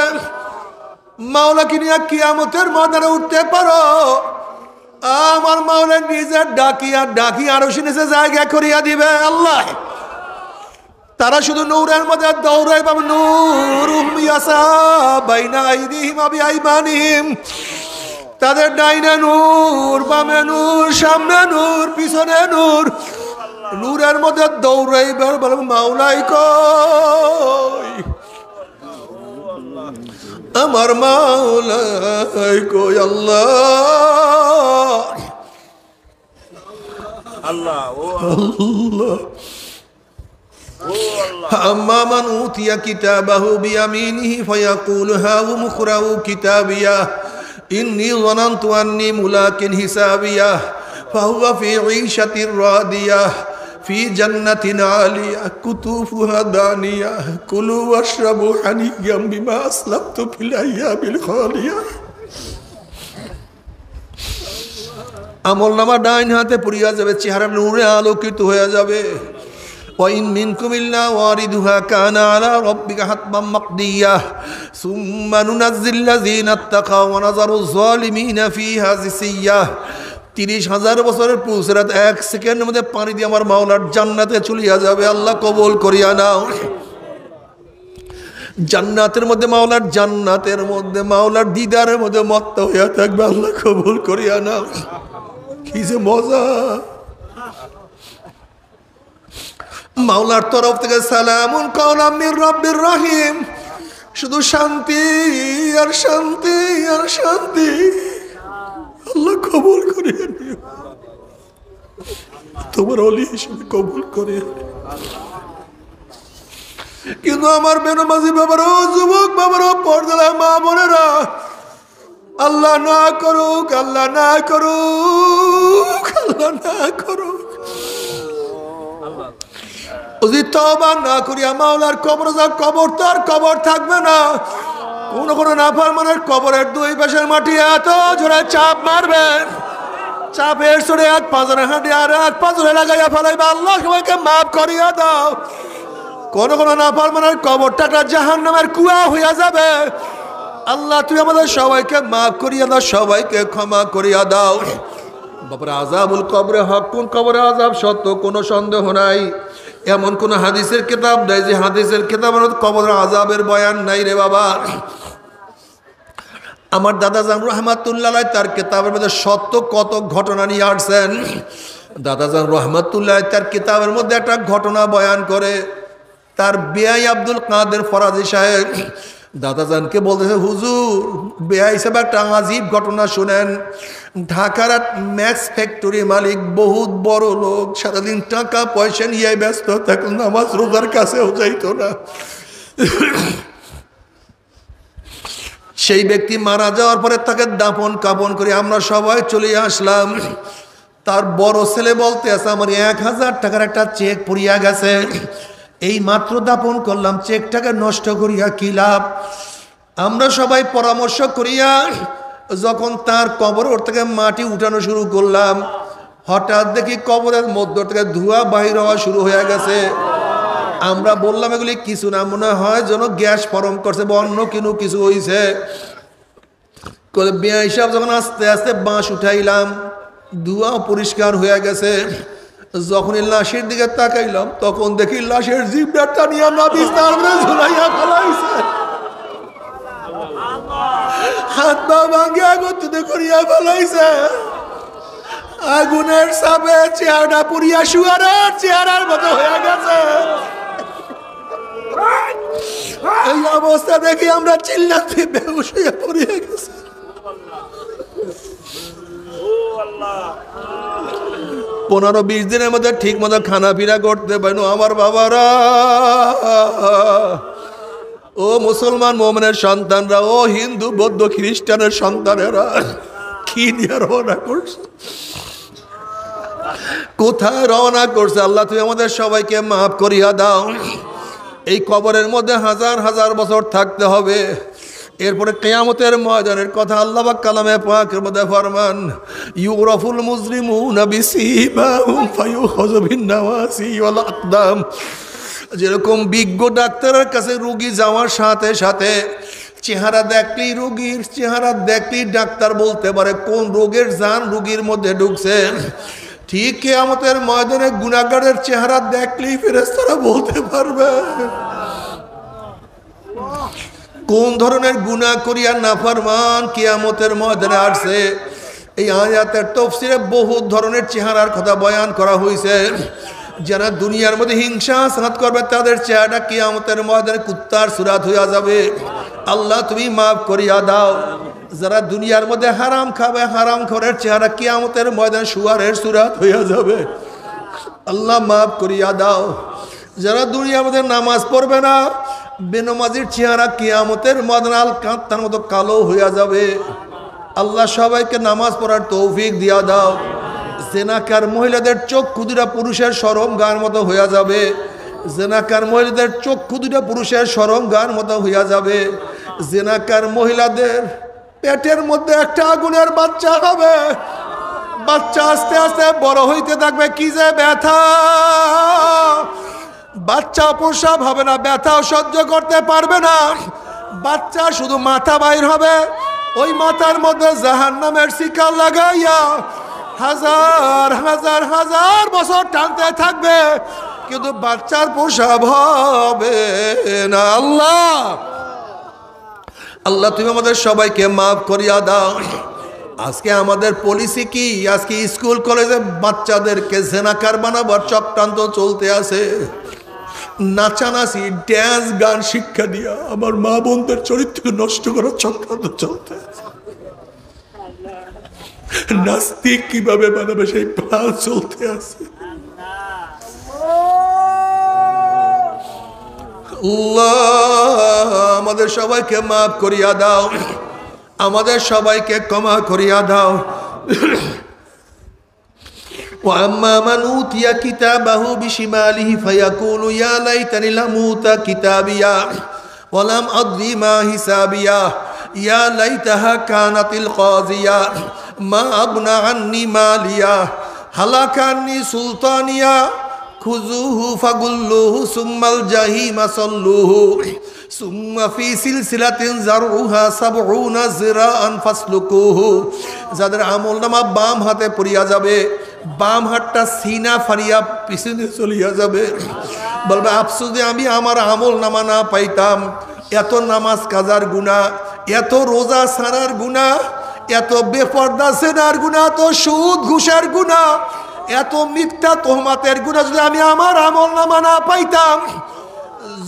মাওলাকে নিয়ে কিয়ামতের ময়দানে উঠতে পারো, আমার মাওলা নিজের ডাকি আরো নিচে জায়গা করিয়া দিবে আল্লাহ। তারা শুধু নূরের মধ্যে দৌড়াই পাবে, নূরুম ইয়াসা বাইনা আইদিহিম ওয়া বিআইমানিহিম, তাদের ডাইনে নূর, বামে নূর, সামনে নূর, পিছনে নূর, নূরের মধ্যে দৌড়াইবার বলে মাওলাই কই, আমার মাওলাই কই আল্লাহ আল্লাহ ও আল্লাহ। أما من أوتي كتابه بيمينه فيقول هاؤم اقرءوا كتابيه إني ظننت أني ملاق حسابيه فهو في عيشة راضية في جنة عالية قطوفها دانية كلوا واشربوا هنيئا بما أسلفتم في الأيام الخالية। আমল নামা ডাইন হাতে পুরিয়া যাবে, চেহারা নূরে আলোকিত হয়ে যাবে। وإن منكم إلا واردها كان على ربك حتما مقضيا ثم ننزل الذين اتقوا ونذر الظالمين فيها جثيا। 30,000 বছরের পুরসরাত 1 সেকেন্ডের মধ্যে পানি দিয়ে আমার মাওলার জান্নাতে চলিয়া যাবে। আল্লাহ কবুল করিয়া নাও। জান্নাতের মধ্যে মাওলার দিদারের মধ্যে মত্ত হইয়া থাকবে। আল্লাহ কবুল করিয়া নাও। কি যে মজা! মাওলার তরফ থেকে সালামুন কাওলাম মির রাব্বির রহিম, শুধু শান্তি আর শান্তি আর শান্তি। আল্লাহ কবুল করিয়া নিও, তোমার ওলি হিসেবে কবুল করিয়া। কিন্তু আমার বেনমাজি বাবারও, যুবক বাবারও, পর্দালা মা বোনেরা, আল্লাহ না করুক, আল্লাহ না করুক, আল্লাহ না করুক, যদি তওবা না করিয়া মাওলার কবরে যাও, কবর তো আর কবর থাকবে না। কোন নাফরমানের কবরের দুই পাশের মাটি এত জোরে চাপ মারবে, চাপের সরে এক পাঁজরে হাঁটি আর এক পাঁজরে লাগাইয়া ফেলাইবা। আল্লাহ সবাইকে মাফ করিয়া দাও। কোন নাফরমানের কবরটা একটা জাহান্নামের কুয়া হইয়া যাবে। আল্লাহ তুই আমাদের সবাইকে মাফ করিয়া দাও, সবাইকে ক্ষমা করিয়া দাও। বাবারে আযাবুল কবরে হক, কোন কবরে আযাব সত্য কোনো সন্দেহ নাই। এমন কোন হাদিসের কিতাব নাই যে হাদিসের কিতাবের কবরের আযাবের বয়ান নাই রে বাবা। আমার দাদা জান রহমাতুল্লাহ আলাইহি তার কিতাবের মধ্যে সত্য কত ঘটনা নিয়ে আসছেন। দাদা জান রহমাতুল্লাহ তার কিতাবের মধ্যে একটা ঘটনা বয়ান করে। তার বেয়াই আব্দুল কাদের ফরাজি সাহেব দাদাজানকে বলতেছে, হুজুর বেয়াই সাহেব একটা আজীব ঘটনা শুনেন। ঢাকার ম্যাক্স ফ্যাক্টরি মালিক, বহুত বড় লোক, সারাদিন টাকা পয়সা নিয়ে ব্যস্ত থাকলেন, নামাজ রোজার কাছেও যাইতো না। সেই ব্যক্তি মারা যাওয়ার পরে তাকে দাফন কাফন করে আমরা সবাই চলে আসলাম। তার বড় ছেলে বলতে আছে, আমার 1000 টাকার একটা চেক পড়িয়া গেছে, এই মাত্র দাপন করলাম, চেকটাকে নষ্ট করিয়া কি লাভ। আমরা সবাই পরামর্শ করিয়া যখন তার কবর ওর থেকে মাটি উঠানো শুরু করলাম, হঠাৎ দেখি কবরের মধ্য থেকে ধোঁয়া বাহির হওয়া শুরু হয়ে গেছে। আমরা বললাম এগুলি কিছু না, মনে হয় যেন গ্যাস ফরম করছে বা অন্য কিছু হয়েছে। বিয়া হিসাব যখন আস্তে আস্তে বাঁশ উঠাইলাম, ধোঁয়া পরিষ্কার হয়ে গেছে। যখন লাশের দিকে তাকাইলাম তখন দেখি লাশের জিভটা টানিয়া না বিছানার উপরে ঝুলাইয়া ফেলাইছে, হাত পা ভাঙিয়া গতিতে করিয়া ফেলাইছে। আগুনের চাপে চেহারাটা পুড়িয়া শুয়ারের চেহারার মতো হয়ে গেছে। এই অবস্থা দেখি আমরা চিল্লাতে বেহুশ হইয়া পড়িয়া গেছে। 15-20 দিনের মধ্যে ঠিক মতো খানা ফিরা করতে পারো আমার বাবারা। ও মুসলমান মোমেনের সন্তানরা, ও হিন্দু বৌদ্ধ খ্রিস্টানের সন্তানেরা, কি নিয়ে রওনা করছে, কোথায় রওনা করছে? আল্লাহ তুমি আমাদের সবাইকে মাফ করিয়া দাও। এই কবরের মধ্যে হাজার হাজার বছর থাকতে হবে। এরপরে কিয়ামতের ময়দানের কথা আল্লাহ পাক কালামে পাকের মধ্যে ফরমান, ইউরাফুল মুজরিমুনা বিসিমাহুম ফায়ুখাযু বিন নাওয়াসি ওয়াল আকদাম। যেরকম বিজ্ঞ ডাক্তারের কাছে রোগী যাওয়ার সাথে সাথে চেহারা দেখলেই রোগীর চেহারা দেখলেই ডাক্তার বলতে পারে কোন রোগের জান রোগীর মধ্যে ঢুকছে, ঠিক কিয়ামতের ময়দানে গুনাহগারের চেহারা দেখলেই ফেরেশতারা বলতে পারবে কোন ধরনের গুনাহ করিয়া নাফরমান কিয়ামতের ময়দানে আসছে। এই আয়াতের তাফসীরে বহু ধরনের চেহারার কথা বয়ান করা হয়েছে। যারা দুনিয়ার মধ্যে হিংসা হাসাদ করবে তাদের চেহারা কিয়ামতের ময়দানে কুত্তার সুরাত হইয়া যাবে, আল্লাহ তুমি মাফ করিয়া দাও। যারা দুনিয়ার মধ্যে হারাম খাবে হারাম খোরের চেহারা কিয়ামতের ময়দানে শুয়ারের সুরাত হইয়া যাবে, আল্লাহ মাফ করিয়া দাও। যারা দুনিয়ার মধ্যে নামাজ পড়বে না বেনমাজির চেহারা কিয়ামতের ময়দানে আল কাঁত্তার মতো কালো হইয়া যাবে, আল্লাহ সবাইকে নামাজ পড়ার তৌফিক দিয়া দাও। জেনাকার মহিলাদের চক্ষু দুটা পুরুষের শরম গার মতো হইয়া যাবে, জেনাকার মহিলাদের চক্ষু দুটা পুরুষের শরম গার মতো হইয়া যাবে। জেনাকার মহিলাদের পেটের মধ্যে একটা আগুনের বাচ্চা হবে, বাচ্চা আস্তে আস্তে বড় হইতে থাকবে, কি যে ব্যথা, বাচ্চা প্রসাব হবে না, ব্যথাও সহ্য করতে পারবে না, বাচ্চা শুধু মাথা বাইর হবে, ওই মাথার মধ্যে জাহান্নামের শিকল লাগাইয়া হাজার হাজার হাজার বছর টানতে থাকবে, কিন্তু বাচ্চার প্রসাব হবে না। আল্লাহ আল্লাহ তুমি আমাদের সবাইকে মাফ করিয়া দাও। আজকে আমাদের পলিসি কি, আজকে স্কুল কলেজে বাচ্চাদেরকে জেনাকার বানাবার চক্রান্ত চলতে আছে, নাচানাচি ড্যান্স গান শিক্ষা দিয়া আমার মা বোনদের চরিত্র নষ্ট করার চক্রান্ত চলতে আছে। নাস্তিক কিভাবে বানাবে সেই প্ল্যান চলতে আছে। আল্লাহ আমাদের সবাইকে মাফ করিয়া দাও, আমাদের সবাইকে ক্ষমা করিয়া দাও। وأما من أوتي كتابه بشماله فيقول يا ليتني لم أوت كتابيا ولم أدر ما حسابيا يا ليتها كانت القاضية ما أغنى عني ماليا هلك عني سلطانيا خذوه فغلوه ثم الجحيم صلوه ثم في سلسلة ذرعها 70 ذراعا فاسلكوه। যাদের আমলনামা বাম হাতে পড়িয়া যাবে, বাম হাতটা সিনা ফারিয়া পিছনে চলিয়া যাবে, বলবে আফসোস যে আমি আমার আমলনামা না পাইতাম, এত নামাজ কাজার গুনাহ, এত রোজা ছাড়ার গুনাহ, এত বেপর্দা সেনার গুনাহ, এত সুদ ঘুষের গুনাহ, এত মিথ্যা তোহমাতের গুনাহ যদি আমি আমার আমলনামা না পাইতাম,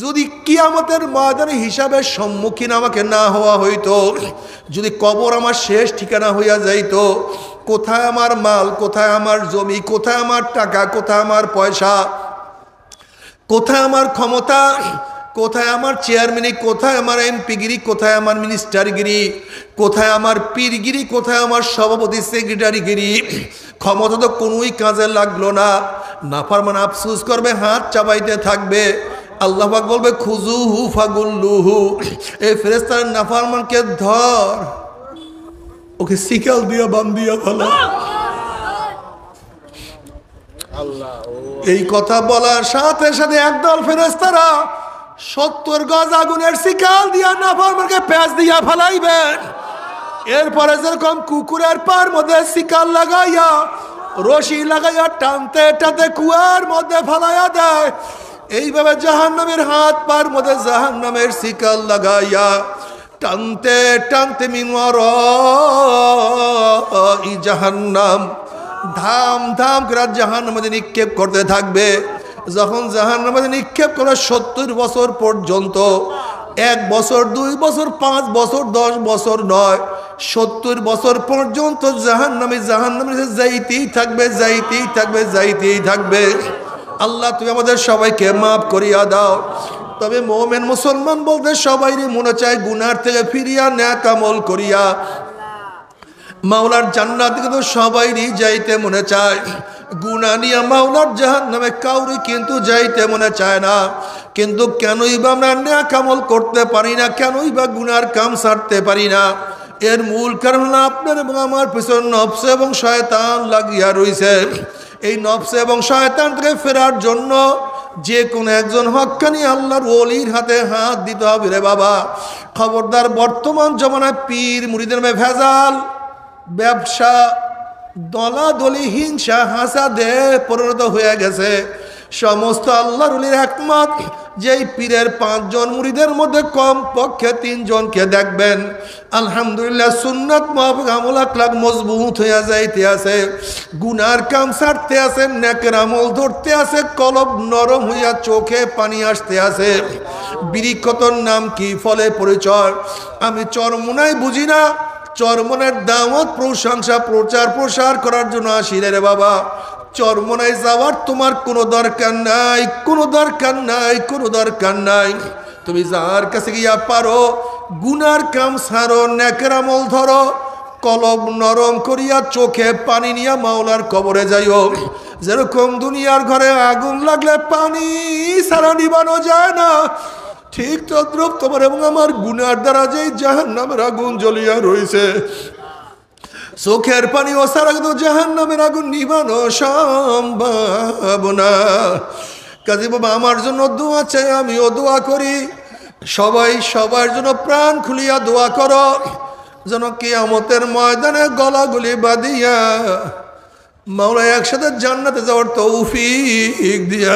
যদি কিয়ামতের ময়দানে হিসাবের সম্মুখীন আমাকে না হওয়া হইতো, যদি কবর আমার শেষ ঠিকানা হইয়া যাইতো, কোথায় আমার মাল, কোথায় আমার জমি, কোথায় আমার টাকা, কোথায় আমার পয়সা, কোথায় আমার ক্ষমতা, কোথায় আমার চেয়ারম্যানি, কোথায় আমার এমপিগিরি, কোথায় আমার মিনিস্টারগিরি, কোথায় আমার পীরগিরি, কোথায় আমার সভাপতি সেক্রেটারিগিরি, ক্ষমতা তো কোনোই কাজে লাগলো না। নাফরমান আফসোস করবে, হাত চাবাইতে থাকবে। আল্লাহ পাক বলবে খুজুহু ফাগুল্লুহু, এই ফেরেশতার নাফরমানকে ধর, ওকে শিকল দিয়া বান্ধিয়া ফেলো। এই কথা বলার সাথে সাথে একদল ফেরেশতারা 70 গজ আগুনের শিকল দিয়া নাফরমানকে প্যাঁচ দিয়া ফেলাইবেন। এরপরে যেরকম কুকুরের পার মধ্যে শিকল লাগাইয়া রশি লাগাইয়া টানতে টানতে কুয়ার মধ্যে ফেলাইয়া দেয়, এইভাবে জাহান্নামের হাত পার মধ্যে জাহান্নামের শিকল লাগাইয়া টানতে টানতে মিনওয়ার জাহান্নাম ধাম ধাম করে জাহান্নামের মধ্যে নিক্ষেপ করতে থাকবে। যখন জাহান্নামের মধ্যে নিক্ষেপ করে 70 বছর পর্যন্ত, 1 বছর 2 বছর 5 বছর 10 বছর নয়, 70 বছর পর্যন্ত জাহান্নামে যাইতেই থাকবে, যাইতেই থাকবে, যাইতেই থাকবে। আল্লাহ তুমি আমাদের সবাইকে মাফ করিয়া দাও। তবে মুমিন মুসলমান বলতে সবাইরই মনে চায় গুনার থেকে ফিরিয়া নেক আমল করিয়া মাওলার জান্নাত, কিন্তু সবাইরই যাইতে মনে চায়। গুনাহ নিয়ে মাওলার জাহান্নামে কাউরি কিন্তু যাইতে মনে চায় না। কিন্তু কেনই বা আমরা নেক আমল করতে পারি না, কেনই বা গুনার কাম ছাড়তে পারি না? এর মূল কারণ হলো আপনার এবং আমার পিছনে নফস এবং শয়তান লাগিয়া রইছে। এই নফস এবং শয়তান থেকে ফেরার জন্য যে কোনো একজন হক্কানি আল্লাহর ওলির হাতে হাত দিতে হবে রে বাবা। খবরদার, বর্তমান জমানায় পীর মুরিদের মে ভেজাল, ব্যবসা, দলাদলি, হিংসা, হাসাদে পরিণত হয়ে গেছে। সমস্ত আল্লাহর ওলির একমত, যেই পীরের 5 জন মুরিদের মধ্যে কম পক্ষে 3 জনকে দেখবেন আলহামদুলিল্লাহ সুন্নাত মাফিক আমল আখলাক মজবুত হইয়া যাইতে আছে, গুনার কাম ছাড়তে আছে, নেকের আমল ধরতে আছে, কলব নরম হইয়া চোখে পানি আসতে আছে। বিরিক্ষতর নাম কি, ফলে পরিচয়। আমি চরমোনাই বুঝি না, চরমনের দাওয়াত প্রশংসা প্রচার প্রসার করার জন্য আসি রে বাবা। চরমনায় যাওয়ার তোমার কোনো দরকার নাই, কোনো দরকার নাই, কোনো দরকার নাই। তুমি যার কাছে গিয়া পারো গুনার কাম ছাড়ো, নেকের আমল ধরো, কলব নরম করিয়া চোখে পানি নিয়া মাওলার কবরে যাইও। যেরকম দুনিয়ার ঘরে আগুন লাগলে পানি ছাড়া নিবানো যায় না, ঠিক তদ্রুপ তোমার এবং আমার গুনার দ্বারা যেই জাহান্নামের আগুন জ্বলিয়া রয়েছে, চোখের পানি ও সারা কিন্তু জাহান্নামের আগুন নিবানো সম্ভব না। কাজী বাবা, আমার জন্য দোয়া চাই, আমিও দোয়া করি। সবাই সবার জন্য প্রাণ খুলিয়া দোয়া করো, যেন কিয়ামতের ময়দানে গলাগুলি বাঁধিয়া মাওলা একসাথে জান্নাতে যাওয়ার তৌফিক দিয়া